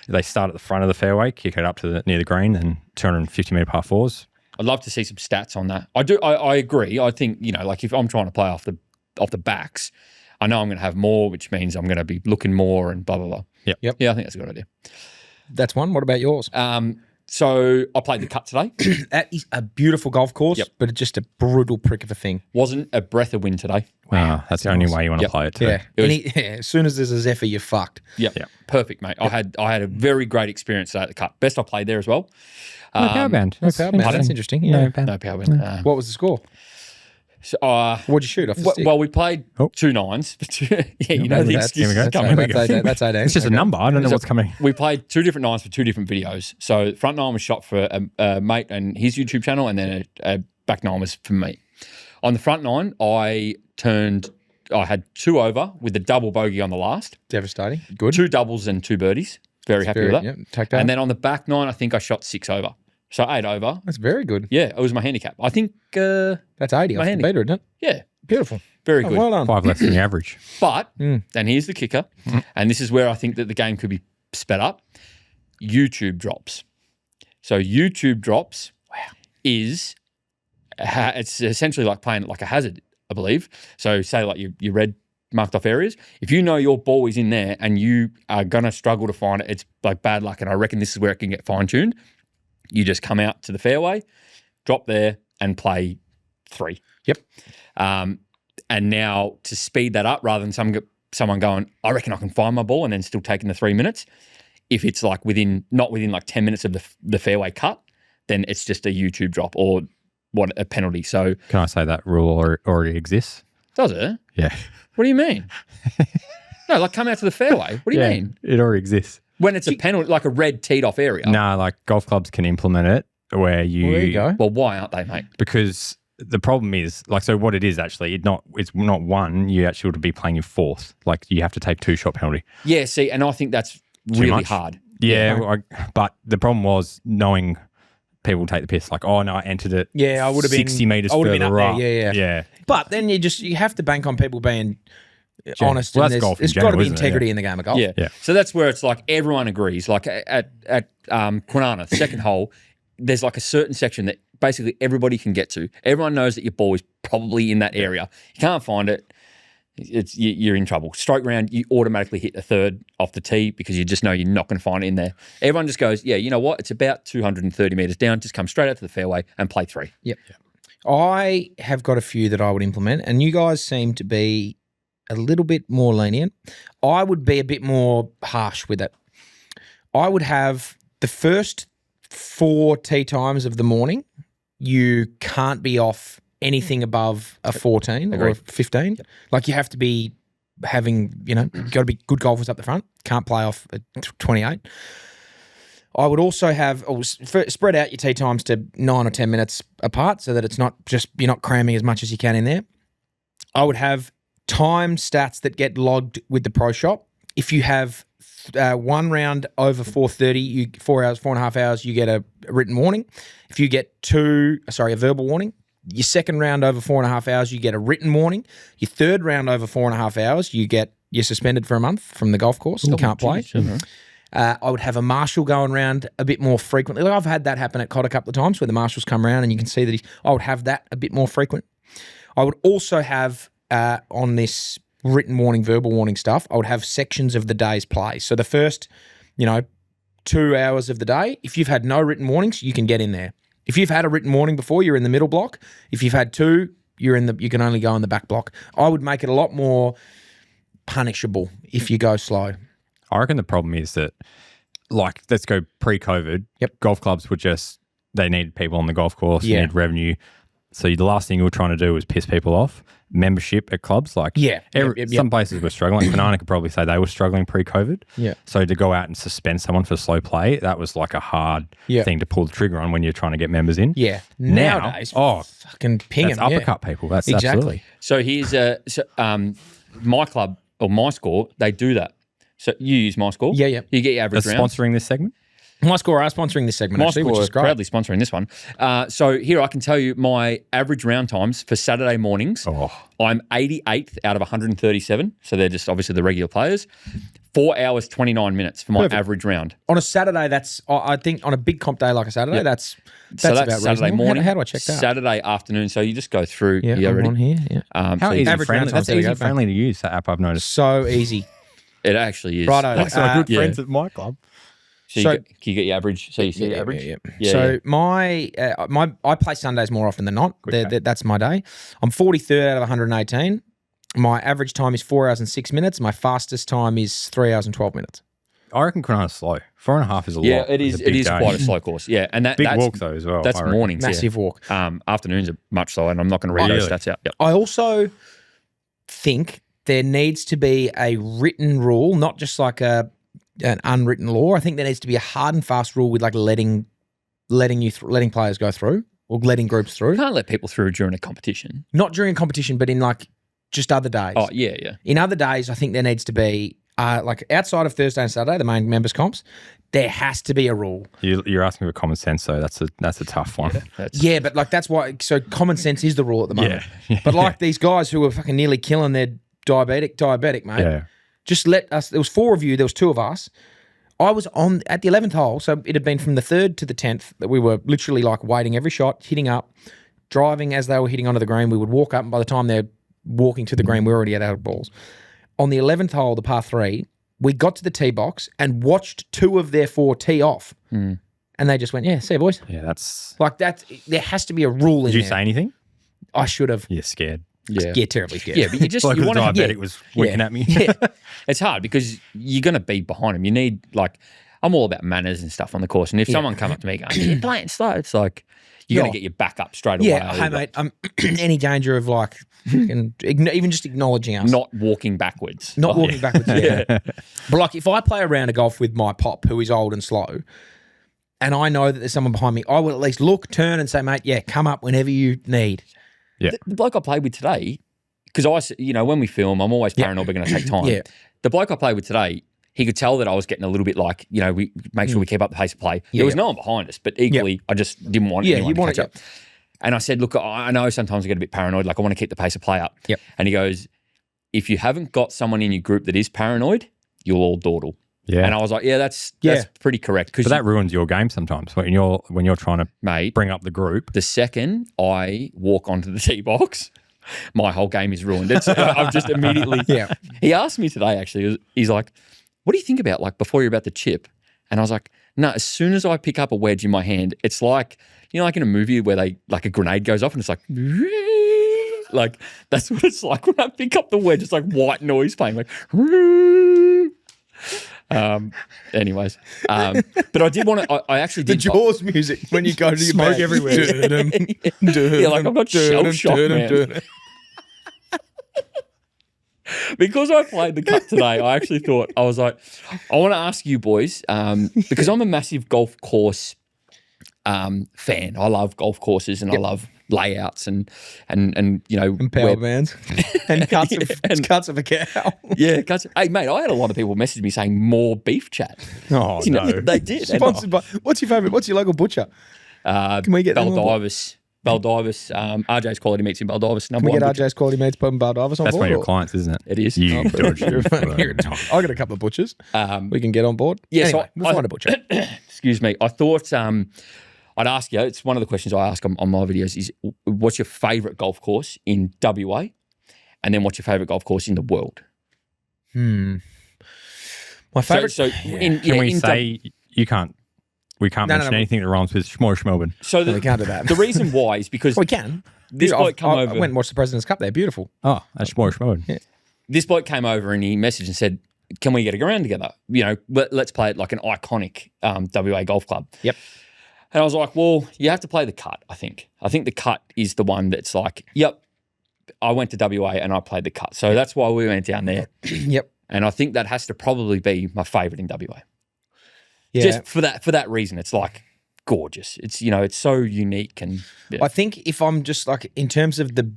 they start at the front of the fairway, kick it up to near the green, and 250 metre par 4s. I'd love to see some stats on that. I do. I agree. I think if I'm trying to play off the backs, I know I'm going to have more, which means I'm going to be looking more and blah blah blah. Yep. Yeah, I think that's a good idea. That's one. What about yours? So I played the cut today. That is a beautiful golf course, but it's just a brutal prick of a thing. Wasn't a breath of wind today. Wow, that's the only way you want to play it too. Yeah. As soon as there's a Zephyr, you're fucked. Yep. Perfect, mate. I had a very great experience today at the cut. Best I played there as well. No Powerband. No Powerband. That's interesting. Yeah. No power wind. What was the score? So, What'd you shoot off the stick? well, we played 2 9s. You know the That's- excuse. Here we go. coming. That's 18. It's just a number. I don't know what's coming. We played 2 different 9s for 2 different videos. So front 9 was shot for a mate and his YouTube channel, and then a back 9 was for me. On the front 9, I had 2 over with a double bogey on the last. Devastating. Good. 2 doubles and 2 birdies. Very happy with that. Yep, take that. And then on the back 9, I think I shot 6 over. So 8 over. That's very good. Yeah, it was my handicap. I think, That's 80 off the handicap. beater, isn't it? yeah, Beautiful. very Oh, good. well done. 5 less than the average. But, and here's the kicker, and this is where I think that the game could be sped up, YouTube drops. So YouTube drops is, it's essentially like playing it like a hazard, I believe. So say your red marked off areas. If you know your ball is in there and you are going to struggle to find it, it's like bad luck, and I reckon this is where it can get fine-tuned. You just come out to the fairway, drop there, and play 3. Yep. And now to speed that up, rather than someone going, I reckon I can find my ball, and then still taking the 3 minutes. If it's not within 10 minutes of the fairway cut, then it's just a YouTube drop or a penalty. So Can I say that rule already exists? does it? Yeah. What do you mean? No, come out to the fairway. What do you mean? It already exists. When it's a penalty, like a red teed off area. No, golf clubs can implement it where you. Well, there you go. Well, why aren't they, mate? Because the problem is, so what it is actually, it's not one. You actually would be playing your 4th. You have to take 2 shot penalty. Yeah, see, and I think that's really much? hard. Yeah, but the problem was knowing people take the piss. Oh no, I entered it. Yeah, I would have been 60 meters I would have further been up up. there. Yeah. But then you have to bank on people being honest. Well, and that's golf in there's got to general, be isn't it? integrity Yeah. in the game of golf. Yeah. So that's where it's everyone agrees. At Kwinana, the second hole, there's a certain section that basically everybody can get to. Everyone knows that your ball is probably in that area. You can't find it. You're in trouble. Stroke round, you automatically hit a 3rd off the tee because you just know you're not going to find it in there. Everyone just goes, yeah, you know what? It's about 230 metres down. Just come straight out to the fairway and play 3. Yep. I have got a few that I would implement, and you guys seem to be a little bit more lenient. I would be a bit more harsh with it. I would have the first 4 tee times of the morning, you can't be off anything above a 14 or a 15. Like you have to be having, got to be good golfers up the front. Can't play off at 28. I would also have spread out your tee times to 9 or 10 minutes apart so that it's not just you're not cramming as much as you can in there. I would have time stats that get logged with the pro shop. If you have one round over 4:30, 4.5 hours, you get a written warning. If you get a verbal warning. Your second round over 4.5 hours, you get a written warning. Your third round over 4.5 hours, you're suspended for a month from the golf course. You can't play. I would have a marshal going around a bit more frequently. Like I've had that happen at COD a couple of times where the marshals come around and you can see that I would have that a bit more frequent. I would also have on this written warning, verbal warning stuff, I would have sections of the day's play. So the first, 2 hours of the day, if you've had no written warnings, you can get in there. If you've had a written warning before, you're in the middle block. If you've had two, you can only go in the back block. I would make it a lot more punishable if you go slow. I reckon the problem is that, like, let's go pre-COVID. Yep. Golf clubs were they needed people on the golf course. You need revenue. So the last thing you were trying to do was piss people off. Membership at clubs, like some places were struggling. Banana could probably say they were struggling pre-COVID. Yeah. So to go out and suspend someone for slow play, that was like a hard thing to pull the trigger on when you're trying to get members in. Yeah. Nowadays, fucking ping that's them. uppercut people. That's exactly. absolutely. So my club or my score, they do that. So you use my score. Yeah. You get your average That's round. sponsoring this segment? My Score are sponsoring this segment, actually, which is great. Proudly sponsoring this one. So here I can tell you my average round times for Saturday mornings. I'm 88th out of 137. So they're just obviously the regular players. 4 hours, 29 minutes for my average round. On a Saturday, I think on a big comp day like a Saturday, that's about Saturday reasonable. morning. How do I check that? Saturday afternoon. So you just go through. Yeah, I'm ready? on here. Yeah. How easy average friendly? round That's times, there we easy go, friendly to use, that app I've noticed. So easy. It actually is. Righto. That's my good yeah. friends at my club. So can you get your average? So you see your average? Yeah. So I play Sundays more often than not. That's my day. I'm 43rd out of 118. My average time is 4 hours and 6 minutes. My fastest time is 3 hours and 12 minutes. I reckon Cronulla's slow. 4.5 is a lot. Yeah, it is. It is quite a slow course. Yeah, and that's walk though as well. That's mornings. Massive walk. Afternoons are much slower, and I'm not going to read those stats out. Yep. I also think there needs to be a written rule, not just like an unwritten law. I think there needs to be a hard and fast rule with like letting players go through or letting groups through. You can't let people through during a competition. Not during a competition, but in like just other days. Oh yeah. In other days, I think there needs to be like outside of Thursday and Saturday, the main members comps, there has to be a rule. You're asking for common sense, though. That's a tough one. Yeah, but like that's why. So common sense is the rule at the moment. Yeah. But like these guys who are fucking nearly killing their diabetic, mate. Yeah. Just let us. There was 4 of you. There was 2 of us. I was on at the 11th hole, so it had been from the 3rd to the 10th that we were literally like waiting every shot, hitting up, driving as they were hitting onto the green. We would walk up, and by the time they're walking to the green, we already had our balls. On the 11th hole, the par 3, we got to the tee box and watched 2 of their 4 tee off. And they just went, yeah, see you, boys. Yeah, that's... Like that, there has to be a rule in there. Did you say anything? I should have. You're scared. Yeah, terribly scared. Yeah, but you just Like you the want to. diabetic was winking at me. Yeah, it's hard because you're going to be behind them. You need I'm all about manners and stuff on the course, and if someone come up to me going, "You're playing slow," it's like you're going to get your back up straight away. Yeah, hey mate, any danger of like even just acknowledging us, not walking backwards, not walking backwards. Yeah. But like if I play a round of golf with my pop who is old and slow, and I know that there's someone behind me, I will at least look, turn, and say, "Mate, yeah, come up whenever you need." Yeah. The bloke I played with today, because when we film, I'm always paranoid we're going to take time. Yeah. The bloke I played with today, he could tell that I was getting a little bit like, we make sure we keep up the pace of play. There was no one behind us, but equally, I just didn't want anyone to catch up. And I said, look, I know sometimes I get a bit paranoid, like I want to keep the pace of play up. Yep. And he goes, if you haven't got someone in your group that is paranoid, you'll all dawdle. Yeah. And I was like, that's pretty correct. But that ruins your game sometimes when you're trying to bring up the group. The second I walk onto the tee box, my whole game is ruined. I've just immediately. Yeah. He asked me today, actually, he's like, what do you think about like before you're about to chip? And I was like, no, as soon as I pick up a wedge in my hand, it's like, like in a movie where they like a grenade goes off and it's like that's what it's like when I pick up the wedge. It's like white noise playing like. Anyways, but I did want to. I actually The did. Jaws music when you go to your Smoke bed. everywhere. Yeah, like I've got shell shock, man. Because I played the cut today, I actually thought, I was like, I want to ask you boys, because I'm a massive golf course fan. I love golf courses and I love layouts and you know, And power bands and cuts of a cow. yeah, cuts. Hey, mate, I had a lot of people message me saying more beef chat. Oh, You know, no. they did. Sponsored by. What's your favourite? What's your local butcher? Can we get them on board? Baldivus. RJ's Quality Meats in Baldivus. Can we get RJ's Quality Meats put Baldivus on That's board? one of your or- clients, isn't it? It is. You dodged it. I got a couple of butchers. We can get on board. Yeah, Anyway, so we'll find a butcher. Excuse me. I thought I'd ask you. It's one of the questions I ask on my videos. Is what's your favourite golf course in WA, and then what's your favourite golf course in the world? My favourite. Can we say we can't mention anything that rhymes with Schmorish Melbourne? So we can't do that. The reason why is because we can. this bloke come I over. went and watched the President's Cup there. Beautiful. Oh, that's Schmorish Melbourne. Yeah. This bloke came over and he messaged and said, "Can we get a round together? You know, let's play it like an iconic WA golf club." Yep. And I was like, "Well, you have to play the cut. I think the cut is the one that's like, yep. I went to WA and I played the cut, so that's why we went down there. Yep. And I think that has to probably be my favourite in WA. Yeah. Just for that reason, it's like gorgeous. It's it's so unique and yeah. I think if I'm just like in terms of the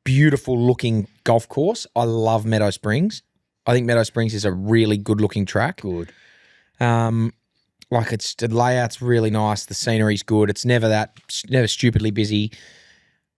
beautiful looking golf course, I love Meadow Springs. I think Meadow Springs is a really good looking track. Good. Like it's the layout's really nice. The scenery's good. It's never stupidly busy.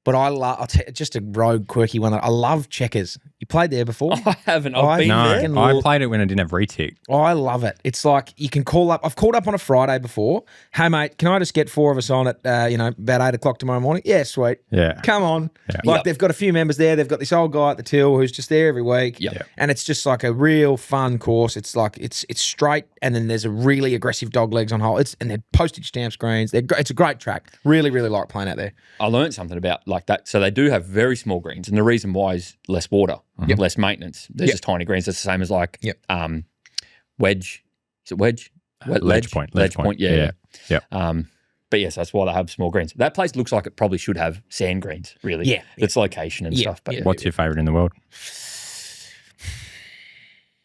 But I love just a rogue quirky one. I love Checkers. You played there before? I haven't. I've been there. No, I played it when I didn't have retic. Oh, I love it. It's like you can call up. I've called up on a Friday before. Hey, mate, can I just get 4 of us on at about 8 o'clock tomorrow morning? Yeah, sweet. Yeah. Come on. Yeah. Like Yep. they've got a few members there. They've got this old guy at the till who's just there every week. Yep. And it's just like a real fun course. It's like it's straight, and then there's a really aggressive dog legs on hole. And they're postage stamp screens. It's a great track. Really, really like playing out there. I learned something about like that. So they do have very small greens, and the reason why is less water, less maintenance. There's just tiny greens. That's the same as like wedge. Is it wedge? Ledge point. Yeah. Yeah. But yes, that's why they have small greens. That place looks like it probably should have sand greens, really. Yeah. Its location and stuff. But What's your favourite in the world?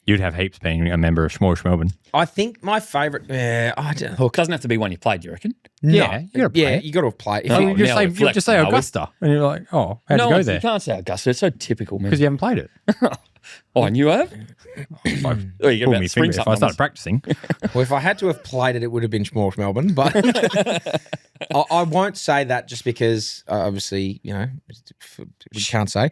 You'd have heaps being a member of Schmorish Melbourne. I think my favourite. I don't. Look, doesn't have to be one you played, do you reckon? Yeah, you gotta play it. you got to play. If No, you- You just now say, we're you just say flexing, are we? Augusta, and you're like, oh, how'd you go there? You can't say Augusta. It's so typical, man. Because you haven't played it. Oh, and you have? Oh, you Pull get me about finger spring if I something. started practicing. Well, if I had to have played it, it would have been Schmorsh Melbourne. But I won't say that just because, obviously, we can't say.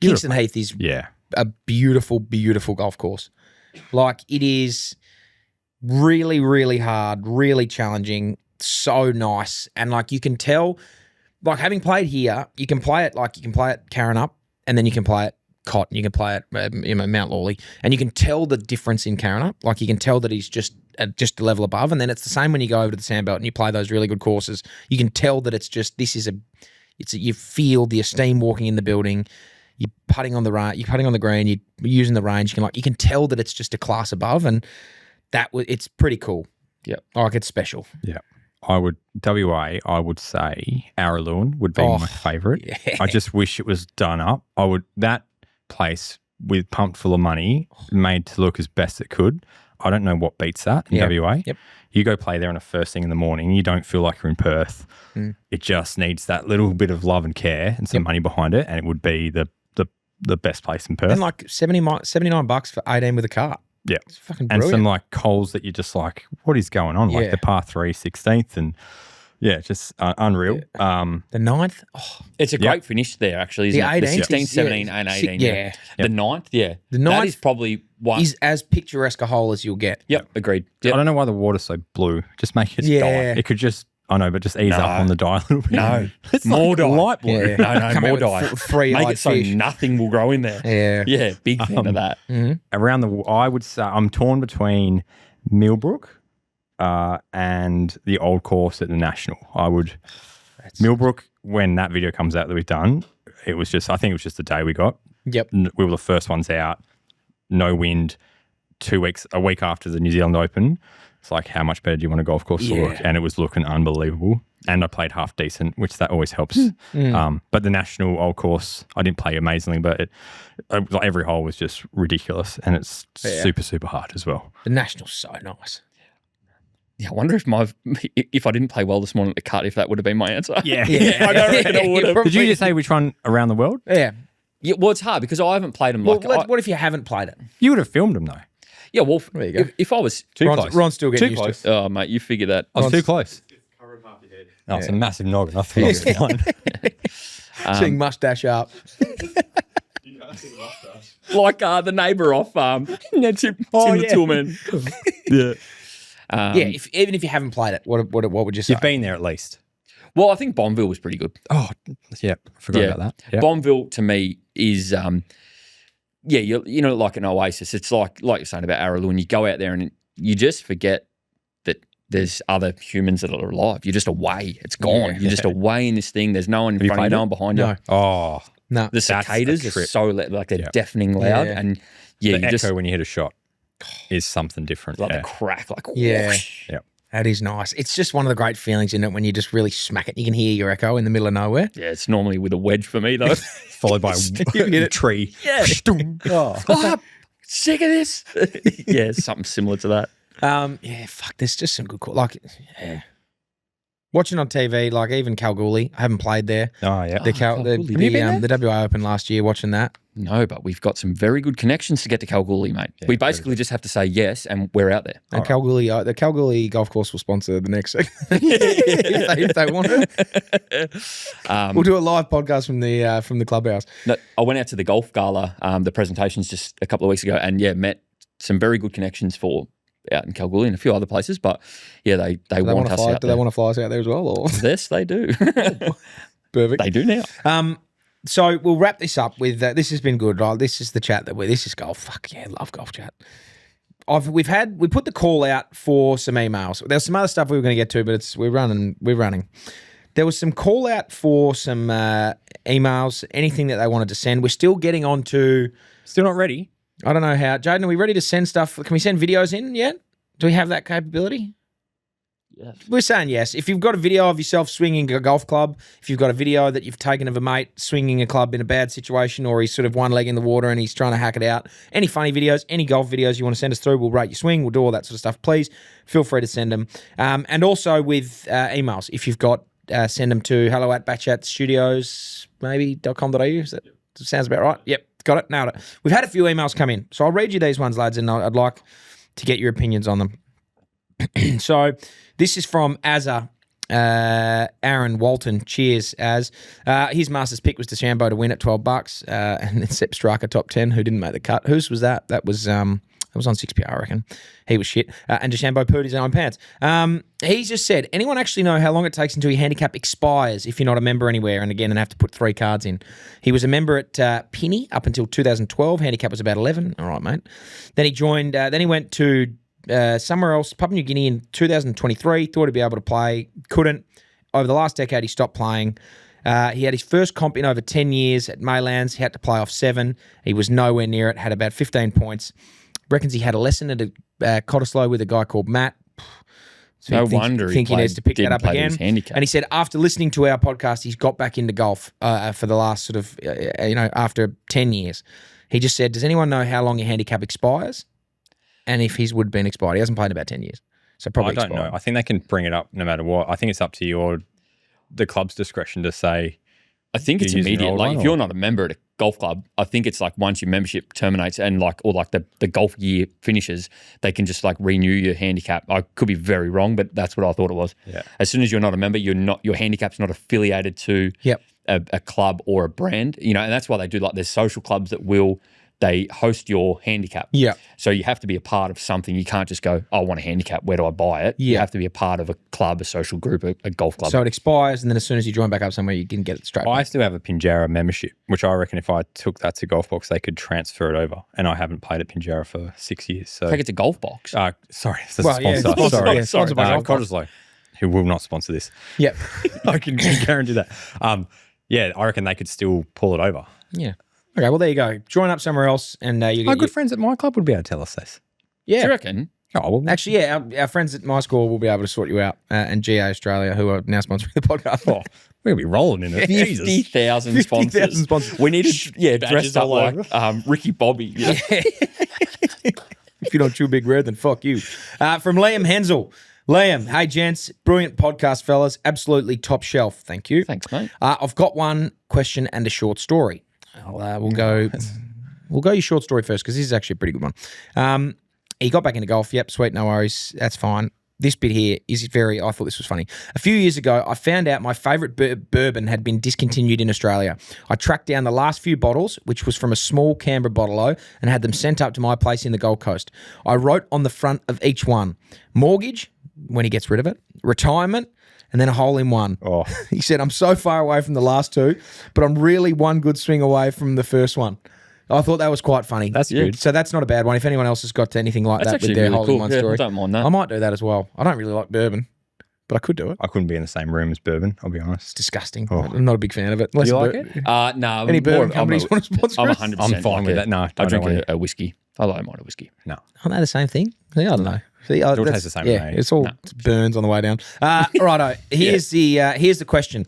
Kingston Heath is Yeah. a beautiful, beautiful golf course. Like it is really, really hard, really challenging, so nice. And like you can tell, like having played here, you can play it Karen Up, and then you can play it Cot, and you can play it Mount Lawley, and you can tell the difference in Karen Up. Like you can tell that he's just a level above. And then it's the same when you go over to the Sandbelt and you play those really good courses. You can tell that it's just you feel the esteem walking in the building. You're putting on the green, you're using the range. You can tell that it's just a class above, and it's pretty cool. Yeah, like it's special. Yeah. I would say Araloon would be my favourite. Yeah. I just wish it was done up. That place with pumped full of money, made to look as best it could. I don't know what beats that in WA. Yep. You go play there on a first thing in the morning, you don't feel like you're in Perth. It just needs that little bit of love and care and some money behind it, and it would be the best place in Perth. And like $79 for 18 with a cart. Yeah. It's fucking and brilliant. some like coals that you're just like, what is going on? Like Yeah. the par 3 16th and just unreal. The 9th, It's a great finish there, actually, isn't the it? 18th, 16, is- 17, and 18. yeah. The 9th, yeah. The That 9th is probably one. is as picturesque a hole as you'll get. Yep, agreed. I Yep. don't know why the water's so blue. Just make it Yeah. dye. It could just, just ease up on the dye a little bit. No. It's More like dye. light blue. Yeah. No, Come more out dye. with three-eyed Make it so fish. nothing will grow in there. Yeah. Yeah, big fan of that. I would say I'm torn between Millbrook and the old course at the National. Millbrook, when that video comes out that we've done, I think it was just the day we got. Yep. We were the first ones out. No wind. A week after the New Zealand Open. It's like, how much better do you want a golf course to look? And it was looking unbelievable. And I played half decent, which that always helps. But the national old course, I didn't play amazingly, but every hole was just ridiculous. And it's super, super hard as well. The national's so nice. Yeah, I wonder if I didn't play well this morning at the cut, if that would have been my answer. Yeah. I don't reckon I would have. Did you just say which one around the world? Yeah. Yeah, well, it's hard because I haven't played them. Well, what if you haven't played it? You would have filmed them, though. Yeah, well, There you go. if I was Too close. Ron's still getting Too used close. to it. oh mate, you figure that. I was too close. No, it's a massive noggin. I thought I was fine. Seeing mustache up. Like the neighbour off Tim the Toolman. Yeah, even if you haven't played it, what would you say? You've been there at least. Well, I think Bonville was pretty good. Oh, yeah. I forgot about that. Yeah. Bonville to me is you know, like an oasis. It's like you're saying about Araloo, and you go out there and you just forget that there's other humans that are alive. You're just away. It's gone. You're just away in this thing. There's no one in front of you, no one behind you. No. Oh, No. The cicadas are so like they're deafening loud, and the you echo just when you hit a shot is something different. like the crack, like Yeah. whoosh. Yeah. That is nice. It's just one of the great feelings, isn't it, when you just really smack it. You can hear your echo in the middle of nowhere. Yeah, it's normally with a wedge for me though. Followed by a tree. Yeah. Oh. Oh, sick of this. Yeah, something similar to that. Yeah, fuck, there's just some good call. Like, yeah. Watching on TV, like even Kalgoorlie, I haven't played there. Oh, yeah. Kalgoorlie. Have you been The WA Open last year, watching that. No, but we've got some very good connections to get to Kalgoorlie, mate. We basically just have to say yes, and we're out there. And the Kalgoorlie Golf Course will sponsor the next segment if they want it. We'll do a live podcast from the clubhouse. No, I went out to the golf gala, the presentations just a couple of weeks ago, and met some very good connections for out in Kalgoorlie and a few other places. But yeah, they want us out Do there. they want to fly us out there as well? Or? Yes, they do. Perfect. They do now. So we'll wrap this up with this has been good. Right? This is the chat this is golf. Fuck yeah, love golf chat. We put the call out for some emails. There's some other stuff we were going to get to, but we're running. There was some call out for some emails, anything that they wanted to send. We're still getting on to. Still not ready. I don't know how. Jaden, are we ready to send stuff? Can we send videos in yet? Do we have that capability? Yes. We're saying yes. If you've got a video of yourself swinging a golf club, if you've got a video that you've taken of a mate swinging a club in a bad situation, or he's sort of one leg in the water and he's trying to hack it out, any funny videos, any golf videos you want to send us through, we'll rate your swing, we'll do all that sort of stuff. Please feel free to send them. And also with emails, if you've got, send them to hello@BackChat Studios, maybe.com.au. That sounds about right. Yep, got it, nailed it. We've had a few emails come in, so I'll read you these ones, lads, and I'd like to get your opinions on them. So this is from Azza, Aaron Walton. Cheers, Az. His Masters pick was DeChambeau to win at $12, and then Sepp Straka top 10, who didn't make the cut. Whose was that? That was on 6PR, I reckon. He was shit. And DeChambeau pooed his own pants. He's just said, anyone actually know how long it takes until your handicap expires if you're not a member anywhere? And again, and have to put 3 cards in. He was a member at Penny up until 2012. Handicap was about 11. All right, mate. Then he joined. Then he went to somewhere else, Papua New Guinea in 2023. Thought he'd be able to play. Couldn't. Over the last decade, he stopped playing. He had his first comp in over 10 years at Maylands. He had to play off 7. He was nowhere near it. Had about 15 points. Reckons he had a lesson at Cottesloe with a guy called Matt. So No wonder he needs to pick that didn't up play to again. his handicap. And he said after listening to our podcast, he's got back into golf for the last sort of, after 10 years. He just said, does anyone know how long your handicap expires? And if his would have been expired. He hasn't played in about 10 years. So probably I don't expired. know. I think they can bring it up no matter what. I think it's up to the club's discretion to say. I think it's You're using an immediate. old Like one, if or- you're not a member at a golf club, I think it's like once your membership terminates and the golf year finishes, they can just like renew your handicap. I could be very wrong, but that's what I thought it was. Yeah. As soon as you're not a member, your handicap's not affiliated to Yep. a club or a brand. And that's why they do there's social clubs that they host your handicap. Yeah. So you have to be a part of something. You can't just go, I want a handicap. Where do I buy it? You Yeah. have to be a part of a club, a social group, a golf club. So it expires, and then as soon as you join back up somewhere, you can get it straight I back. still have a Pinjarra membership, which I reckon if I took that to Golf Box, they could transfer it over. And I haven't played at Pinjarra for 6 years. So Take it to Golf Box. Sorry, it's a Well, yeah, sponsor. sponsor- Sorry, yeah, sponsored by Golf Box. Cottesloe, who will not sponsor this. Yep. I can guarantee that. I reckon they could still pull it over. Yeah. Okay, well, there you go. Join up somewhere else and you My get good friends at my club would be able to tell us this. Do Yeah. you reckon? Oh, well, Actually, yeah, our friends at my school will be able to sort you out, and GA Australia, who are now sponsoring the podcast. we're going to be rolling in it. Jesus. 50,000 sponsors. 50,000 sponsors. We need to dress up all like over. Ricky Bobby. You know? If you don't chew big red, then fuck you. From Liam Hensel. Liam, hey, gents. Brilliant podcast, fellas. Absolutely top shelf. Thank you. Thanks, mate. I've got one question and a short story. We'll go your short story first because this is actually a pretty good one. He got back into golf. Yep, sweet, no worries. That's fine. This bit here is I thought this was funny. A few years ago, I found out my favourite bourbon had been discontinued in Australia. I tracked down the last few bottles, which was from a small Canberra bottle-o, and had them sent up to my place in the Gold Coast. I wrote on the front of each one, mortgage, when he gets rid of it, retirement, and then a hole in one. Oh. He said, I'm so far away from the last two, but I'm really one good swing away from the first one. I thought that was quite funny. That's good. So that's not a bad one. If anyone else has got anything like That's that with actually their really hole cool. in one Yeah, story, I don't mind that. I might do that as well. I don't really like bourbon, but I could do it. I couldn't be in the same room as bourbon, I'll be honest. It's disgusting. Oh. I'm not a big fan of it. Unless You like it? No. Any bourbon I'm companies want to sponsor I'm us? 100%. I'm fine with that. No, I I don't drink want a whiskey. I like mine a whiskey. No. Aren't they the same thing? Yeah, I don't know. See, all that's- tastes the same Yeah, to me. it's all burns on the way down. Righto. Here's the question.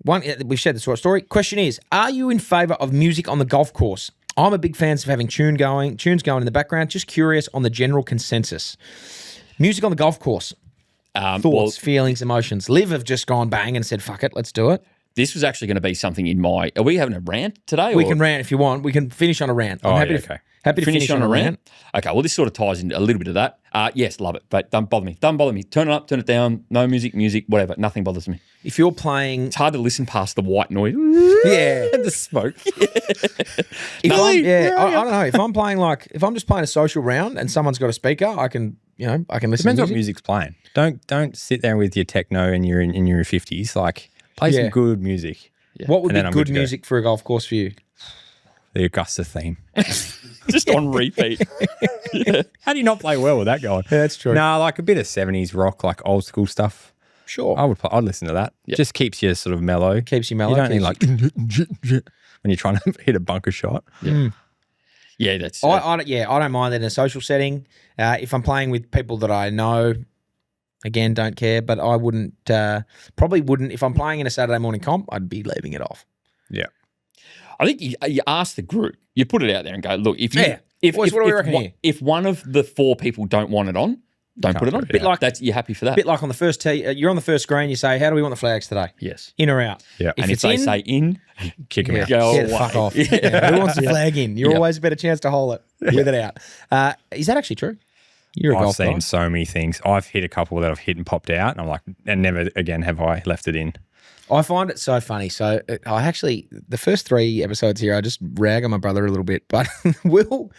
One, we've shared the short story. Question is, are you in favour of music on the golf course? I'm a big fan of having tunes going in the background. Just curious on the general consensus. Music on the golf course. Thoughts, feelings, emotions. Liv have just gone bang and said, fuck it, let's do it. This was actually going to be something in my. Are we having a rant today? We can rant if you want. We can finish on a rant. I'm happy to finish on a rant. Okay, well, this sort of ties into a little bit of that. Yes, love it, but don't bother me. Don't bother me. Turn it up, turn it down. No music, whatever. Nothing bothers me. If you're playing, It's hard to listen past the white noise. yeah, And the smoke. I don't know. If I'm playing if I'm just playing a social round and someone's got a speaker, I can listen. Depends to what music. music's playing. Don't sit there with your techno and you're in your 50s. Like, play some good music. What would And be then I'm good good to go. music for a golf course for you? The Augusta theme. Just on repeat. How do you not play well with that going? Yeah, that's true. No, like a bit of 70s rock, like old school stuff. Sure. I'd listen to that. Yeah. Just keeps you sort of mellow. Keeps you mellow. You don't need keeps like when you're trying to hit a bunker shot. Yeah, that's. I don't mind that in a social setting. If I'm playing with people that I know, again, don't care. But I probably wouldn't. If I'm playing in a Saturday morning comp, I'd be leaving it off. Yeah. I think you ask the group, you put it out there and go, look, if you, Yeah. if, Boys, if, what do we if reckon one- here? if one of the four people don't want it on, don't put it on. put it out. That's you're happy for that. A bit like on the first tee, you're on the first screen. You say, "How do we want the flags today? Yes. In or out?" Yeah. If And it's if they in, say in, Kick him out. go get away. the fuck off. Yeah. Yeah. Who wants the flag in? You're Yeah. always a better chance to hole it with it out. Is that actually true? You're a I've golf guy. seen so many things. I've hit a couple that I've hit and popped out, and I'm like, and never again have I left it in. I find it so funny. So I actually, the first 3 episodes here, I just rag on my brother a little bit, but Will,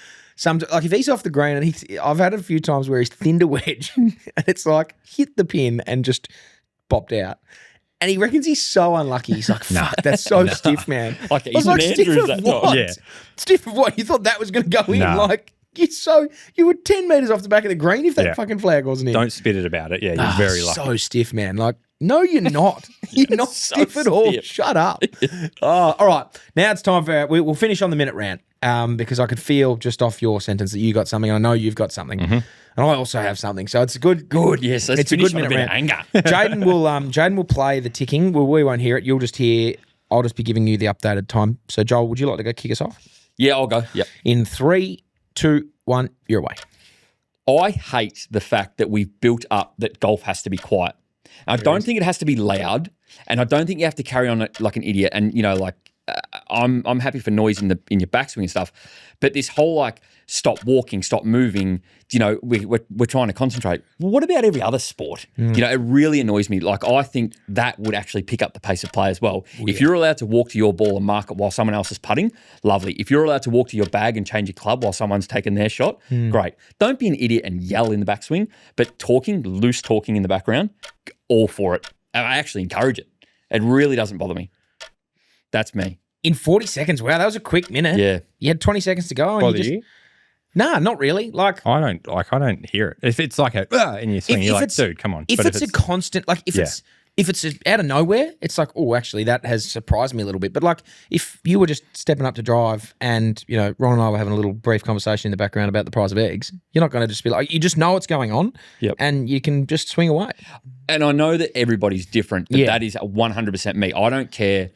like if he's off the green, and I've had a few times where he's thinned a wedge, and it's like hit the pin and just bopped out. And he reckons he's so unlucky. He's like, fuck, that's so stiff, man. Like I was Ethan like, stiff Andrews of that what? time. Yeah. Stiff of what? You thought that was going to go in? Nah. Like, you were 10 metres off the back of the green if that Yeah. fucking flag wasn't in. Don't spit it about it. Yeah, you're very lucky. So stiff, man. Like, no, you're not. You're not so stiff at all. stiff. Shut up. All right. Now it's time for we'll finish on the minute rant because I could feel just off your sentence that you got something. I know you've got something. And I also have something. So it's good. Yes, let's it's a finish good on a minute bit rant. of anger. Jaden will play the ticking. We won't hear it. You'll just hear. I'll just be giving you the updated time. So Joel, would you like to go kick us off? Yeah, I'll go. Yep. In 3, 2, 1, you're away. I hate the fact that we've built up that golf has to be quiet. I don't think it has to be loud, and I don't think you have to carry on it like an idiot. And I'm happy for noise in your backswing and stuff, but this whole like stop walking, stop moving. We're trying to concentrate. Well, what about every other sport? It really annoys me. Like I think that would actually pick up the pace of play as well. If you're allowed to walk to your ball and mark it while someone else is putting, lovely. If you're allowed to walk to your bag and change your club while someone's taking their shot, great. Don't be an idiot and yell in the backswing, but loose talking in the background, all for it. And I actually encourage it. It really doesn't bother me. That's me. In 40 seconds. Wow, that was a quick minute. Yeah. You had 20 seconds to go. And Bother you just, you? Nah, not really. Like, I don't hear it. If it's like a in your swing, you're like, dude, come on. If But it's a constant, like if Yeah. it's if it's out of nowhere, it's like, oh, actually, that has surprised me a little bit. But like, if you were just stepping up to drive and, you know, Ron and I were having a little brief conversation in the background about the price of eggs, you're not going to just be like, you just know what's going on and you can just swing away. And I know that everybody's different, but that is 100% me. I don't care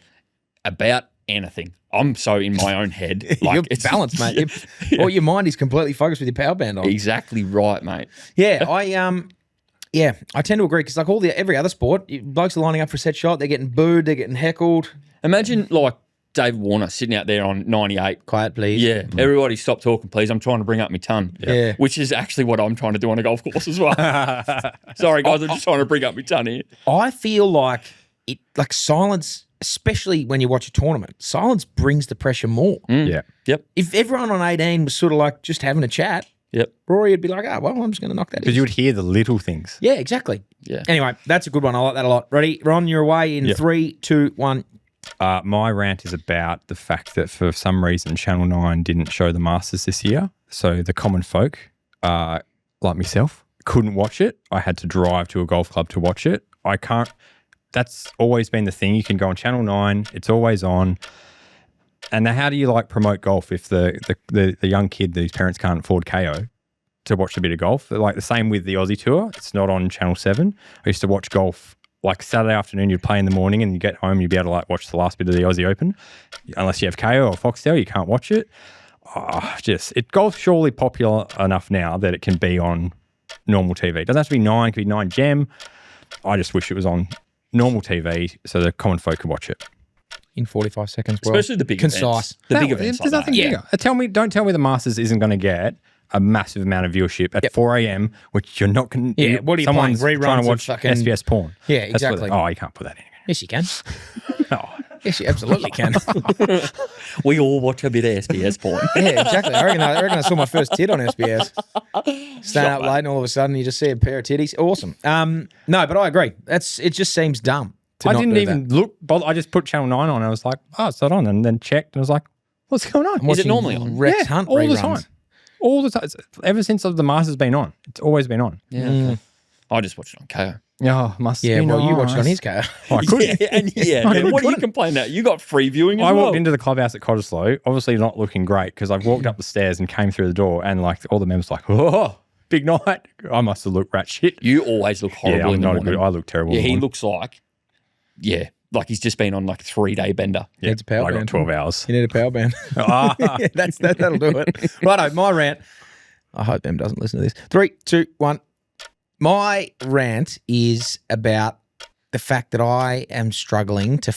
about anything. I'm so in my own head. Like, You're it's balanced, mate. Or your mind is completely focused with your Powerband on. Exactly right, mate. Yeah, I tend to agree because like every other sport, blokes are lining up for a set shot, they're getting booed, they're getting heckled. Imagine like David Warner sitting out there on 98. Quiet, please. Yeah, everybody stop talking, please. I'm trying to bring up my ton. Yeah. Which is actually what I'm trying to do on a golf course as well. Sorry, guys, I'm just trying to bring up my ton here. I feel like silence, especially when you watch a tournament, silence brings the pressure more. Yeah. Yep. If everyone on 18 was sort of like just having a chat, Yep. Rory would be like, oh, well, I'm just going to knock that in. Because you would hear the little things. Yeah, exactly. Yeah. Anyway, that's a good one. I like that a lot. Ready? Ron, you're away in 3, 2, 1. My rant is about the fact that for some reason Channel 9 didn't show the Masters this year. So the common folk, like myself, couldn't watch it. I had to drive to a golf club to watch it. I can't. That's always been the thing. You can go on Channel 9. It's always on. And how do you like promote golf if the young kid whose parents can't afford KO to watch a bit of golf? Like the same with the Aussie Tour. It's not on Channel 7. I used to watch golf like Saturday afternoon. You'd play in the morning and you get home, you'd be able to like watch the last bit of the Aussie Open. Unless you have KO or Foxtel, you can't watch it. Golf's surely popular enough now that it can be on normal TV. It doesn't have to be 9, it could be 9 Gem. I just wish it was on normal TV so the common folk could watch it. In 45 seconds, bro. Especially the big concise. events. The big events. There's like nothing that. bigger. Don't tell me the Masters isn't going to get a massive amount of viewership at 4 a.m., which you're not going to. Yeah, what are you someone's playing? Reruns trying to of watch fucking- SBS porn. Yeah, That's what exactly. you can't put that in. Yes, you can. Oh, Yes, you absolutely can. We all watch a bit of SBS porn. Yeah, exactly. I reckon I saw my first tit on SBS. Staying up late and all of a sudden you just see a pair of titties. Awesome. No, but I agree. It just seems dumb. I didn't even look. I just put Channel 9 on and I was like, oh, it's not on. And then checked and I was like, what's going on? Is it normally on? Rex Hunt all reruns. the time. All the time. Ever since the Masters been on, it's always been on. Yeah. Okay. I just watched it on KO. Oh, must Yeah, be well, nice. you watched it on his car. Oh, I couldn't. What are you complaining about? You got free viewing as I well. walked into the clubhouse at Cottesloe, obviously not looking great because I've walked up the stairs and came through the door and like all the members were like, oh, big night. I must have looked rat shit. You always look horrible Yeah, I'm in the not morning. good. I look terrible. Yeah, in the he morning. looks like he's just been on like a 3-day bender. Yeah, Needs a power I got band. 12 hours. You need a power band. Ah. Yeah, that'll do it. Righto, my rant. I hope Em doesn't listen to this. 3, 2, 1. My rant is about the fact that I am struggling to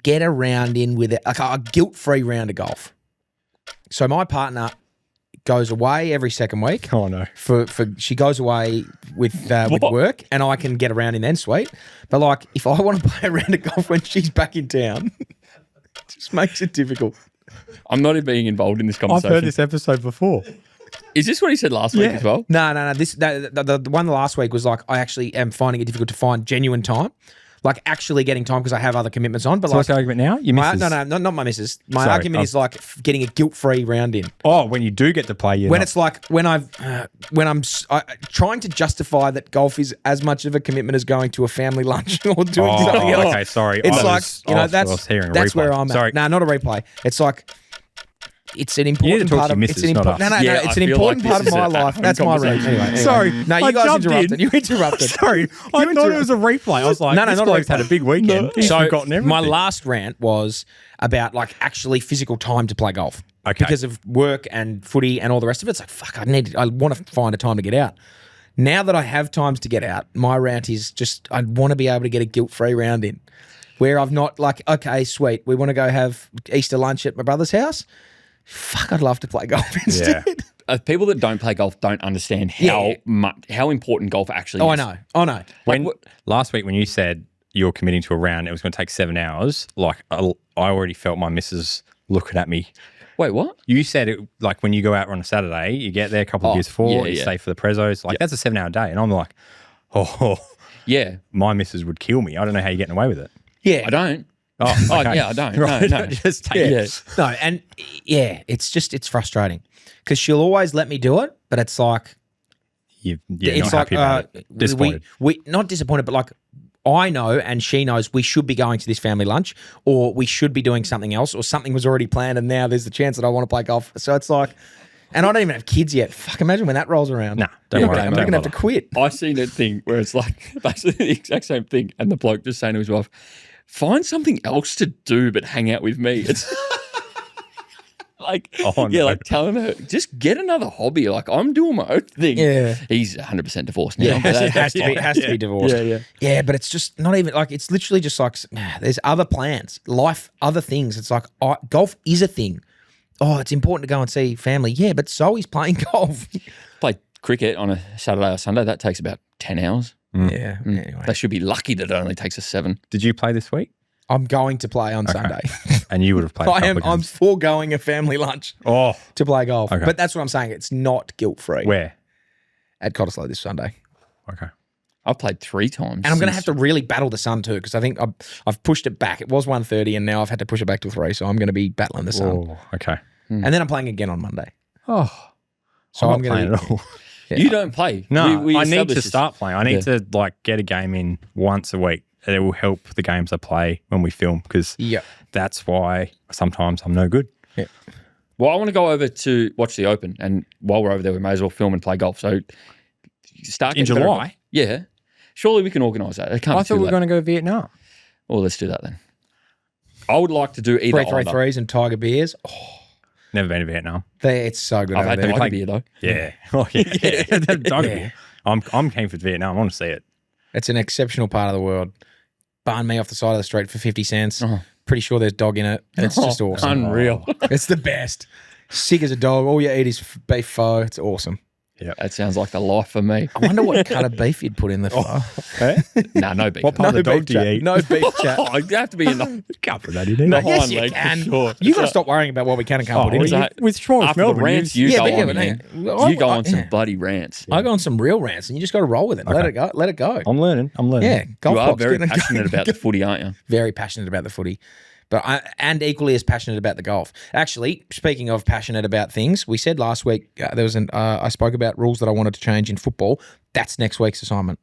get a round in with a guilt-free round of golf. So my partner goes away every second week. Oh, no. She goes away with work, and I can get a round in then, sweet. But like, if I want to play a round of golf when she's back in town, it just makes it difficult. I'm not even being involved in this I've conversation. heard this episode before. Is this what he said last week as well? No. The one last week was like, I actually am finding it difficult to find genuine time, like actually getting time because I have other commitments on. But So like, what's the argument now? Your missus? no, not my missus. My Sorry, argument is like getting a guilt-free round in. Oh, when you do get to play, When it's like when I'm trying to justify that golf is as much of a commitment as going to a family lunch or doing something else. Okay, sorry. It's I like was- I was hearing a that's replay. where I'm at. Sorry. No, not a replay. It's like it's an need to important talk part to of your it's an missus, not important. us. No, Yeah, it's I an feel important like part of this my is a life. That's my rant. conversation. Anyway. Sorry, No, I you guys jumped interrupted. in. You interrupted. Sorry, I thought it was a replay. I was like, No, this not a bloke's replay. had a big weekend. He's forgotten everything. my last rant was about like actually physical time to play golf. Okay. Because of work and footy and all the rest of it. It's like, fuck, I want to find a time to get out. Now that I have times to get out, my rant is just, I want to be able to get a guilt-free round in where I've not like, okay, sweet, we want to go have Easter lunch at my brother's house. Fuck, I'd love to play golf instead. People that don't play golf don't understand how important golf actually is. I know. Last week when you said you're committing to a round, it was going to take 7 hours. Like I already felt my missus looking at me. Wait, what? You said it like when you go out on a Saturday, you get there a couple of beers before, you stay for the prezos. Like that's a 7 hour day, and I'm like, oh, Yeah. my missus would kill me. I don't know how you're getting away with it. Yeah. I don't. Oh, okay. Yeah, I don't. Right. No. Just take it. No, and it's frustrating because she'll always let me do it, but it's like, you're It's not happy about it. Disappointed. we not disappointed, but like I know and she knows we should be going to this family lunch or we should be doing something else or something was already planned and now there's the chance that I want to play golf. So it's like, and I don't even have kids yet. Fuck, imagine when that rolls around. Nah, don't worry. I'm going to have to quit. I seen that thing where it's like basically the exact same thing, and the bloke just saying to his wife, "Find something else to do but hang out with me." It's like, like telling her, just get another hobby. Like I'm doing my own thing. Yeah. He's 100% divorced now. Yeah, it has to be divorced. Yeah, but it's just not even like it's literally just like there's other plans, life, other things. It's like golf is a thing. Oh, it's important to go and see family. Yeah, but so he's playing golf. Play cricket on a Saturday or Sunday. That takes about 10 hours. Yeah. Anyway, They should be lucky that it only takes us 7. Did you play this week? I'm going to play on Sunday. And you would have played. I'm foregoing a family lunch to play golf. Okay. But that's what I'm saying. It's not guilt free. Where? At Cottesloe this Sunday. Okay. I've played 3 times. And I'm going to have to really battle the sun too because I think I've pushed it back. It was 1:30 and now I've had to push it back to 3. So I'm going to be battling the sun. Oh, okay. And then I'm playing again on Monday. Oh, So I'm going to. to be. Yeah. You don't play. No, We I need established to this. start playing. I need to like get a game in once a week. And it will help the games I play when we film because that's why sometimes I'm no good. Yeah. Well, I want to go over to watch the Open, and while we're over there, we may as well film and play golf. So start In getting better at July? golf. Yeah. Surely we can organise that. It can't I be thought too we were late. going to go to Vietnam. Well, let's do that then. I would like to do either. 333s and Tiger beers. Oh, Never been to Vietnam. it's so good I've over had there. the Tiger beer though. Yeah. Oh, yeah. I'm keen for Vietnam. I want to see it. It's an exceptional part of the world. Banh mi off the side of the street for 50 cents. Uh-huh. Pretty sure there's dog in it. And it's just awesome. Unreal. It's the best. Sick as a dog. All you eat is beef pho. It's awesome. That sounds like the life for me. I wonder what cut of beef you'd put in the pho. Nah, no beef. What part of the dog do you eat? No beef chat. Oh, you have to be in the Can't put that in there. No. Yes, hind you leg for can. sure. You got to stop worrying about what we can and can't put in. is here. that- With Schwartz After the Melbourne, rants, you you Yeah, go but yeah, on, but man. no, You go on some yeah. bloody rants. I go on some real rants and you just got to roll with it. Let Okay. it go. Let it go. I'm learning. Yeah. Golf You are box, very get it passionate going. about the footy, aren't you? Very passionate about the footy, and equally as passionate about the golf. Actually, speaking of passionate about things, we said last week I spoke about rules that I wanted to change in football. That's next week's assignment.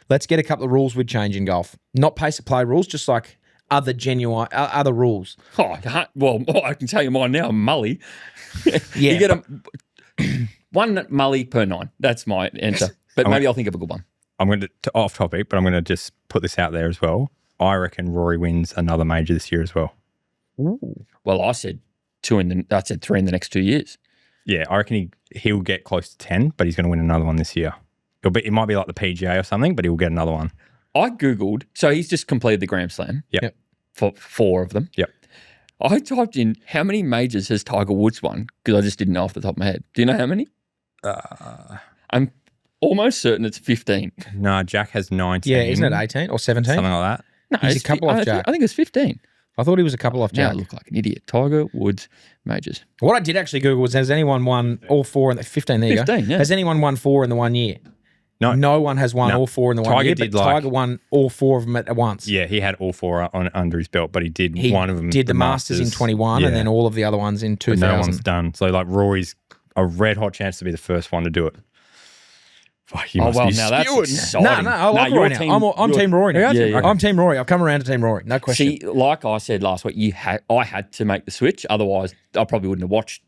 Let's get a couple of rules we'd change in golf. Not pace of play rules, just like other genuine other rules. Oh, well, I can tell you mine now. Mully. Yeah, You get one mully per 9. That's my answer. But maybe I'll think of a good one. I'm going to off topic, but I'm going to just put this out there as well. I reckon Rory wins another major this year as well. Well, I said 3 in the next 2 years. Yeah, I reckon he'll get close to 10, but he's going to win another one this year. It might be like the PGA or something, but he'll get another one. I Googled, so he's just completed the Grand Slam. Yep. For 4 of them. Yep. I typed in how many majors has Tiger Woods won because I just didn't know off the top of my head. Do you know how many? I'm almost certain it's 15. No, Jack has 19. Yeah, isn't it 18 or 17? Something like that. No, He's it's a couple off Jack. I think it's 15. I thought he was a couple off Now I Jack. look like an idiot. Tiger Woods majors. What I did actually Google was, has anyone won all 4 in the 15? There you 15, go. yeah. Has anyone won 4 in the 1 year? No. No one has won No. all 4 in the 1 Tiger year, did but Tiger won all 4 of them at once. Yeah, he had all 4 under his belt, but he did He one of them. did the Masters in 21 and then all of the other ones in But 2000. no one's done. So like Rory's a red hot chance to be the first one to do it. Fuck, he must be now that's spewing. exciting. No, I like Rory now. I'm Team Rory now. Yeah, yeah. I'm Team Rory. I've come around to Team Rory. No question. See, like I said last week, I had to make the switch. Otherwise, I probably wouldn't have watched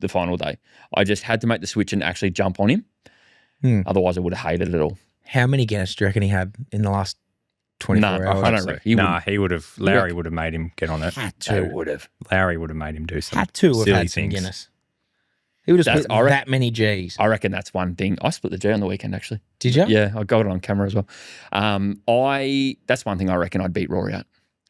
the final day. I just had to make the switch and actually jump on him. Otherwise, I would have hated it all. How many Guinness do you reckon he had in the last 24 hours? I don't reckon. He would have. Larry would have made him get on it. Had They to. would have. Larry would have made him do some Had to have silly had some things. Guinness. He would have That's- split I reckon- that many G's. I reckon that's one thing. I split the G on the weekend, actually. Did you? Yeah, I got it on camera as well. That's one thing I reckon I'd beat Rory at.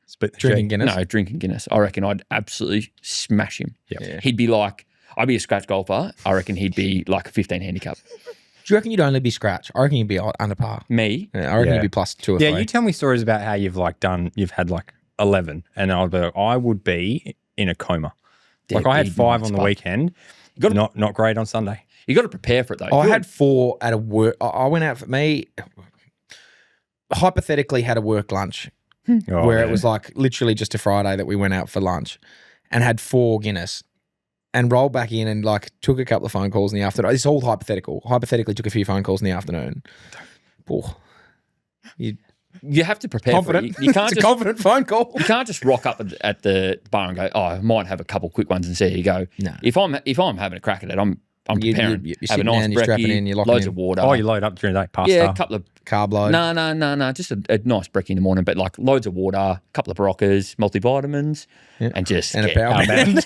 Split the Drinking G. Guinness? No, drinking Guinness. I reckon I'd absolutely smash him. Yep. Yeah. He'd be like, I'd be a scratch golfer. I reckon he'd be like a 15 handicap. Do you reckon you'd only be scratch? I reckon you'd be under par. Me, Yeah, I reckon Yeah. you'd be plus 2 or 3. Yeah, you tell me stories about how you've had like 11, and I would be in a coma. Yeah, Like I had he'd be 5 nuts, on the but- weekend. gotta- Not great on Sunday. you got to prepare for it though. I had 4 at a work. I went out for me. Hypothetically, had a work lunch Oh, where yeah. it was like literally just a Friday that we went out for lunch, and had 4 Guinness. and rolled back in and like took a couple of phone calls in the afternoon. It's all hypothetical. Hypothetically, took a few phone calls in the afternoon. Oh, You have to prepare confident. for it. You can't It's just a confident phone call. You can't just rock up at the bar and go, "Oh, I might have a couple quick ones," and see how you go. No. If I'm having a crack at it, I'm preparing. You're have a sitting nice down, you're strapping brekkie, in, you're locking loads in. of water. Oh, you load up during the day, pasta. yeah, a couple of Carb load. no, just a nice brekkie in the morning, but like loads of water, a couple of Baroccas, multivitamins, and just And a get Powerband.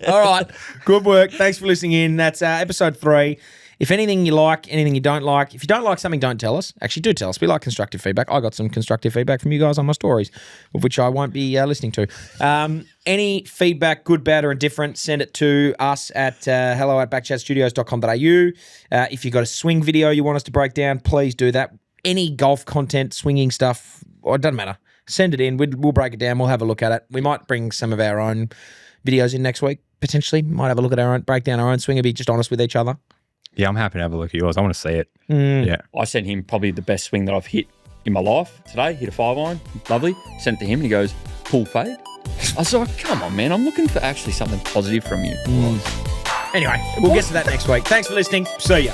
All right. Good work. Thanks for listening in. That's episode 3. If anything you like, anything you don't like, if you don't like something, don't tell us. Actually, do tell us. We like constructive feedback. I got some constructive feedback from you guys on my stories, of which I won't be listening to. Any feedback, good, bad, or indifferent, send it to us at hello@backchatstudios.com.au. If you've got a swing video you want us to break down, please do that. Any golf content, swinging stuff, or it doesn't matter. Send it in. We'll break it down. We'll have a look at it. We might bring some of our own videos in next week, potentially. Might have a look at our own, break down our own swing and be just honest with each other. Yeah, I'm happy to have a look at yours. I want to see it. Yeah. I sent him probably the best swing that I've hit in my life today. Hit a 5-iron, lovely. Sent it to him, and he goes, "Pull fade." I was like, "Come on, man! I'm looking for actually something positive from you." Anyway, we'll get to that next week. Thanks for listening. See ya.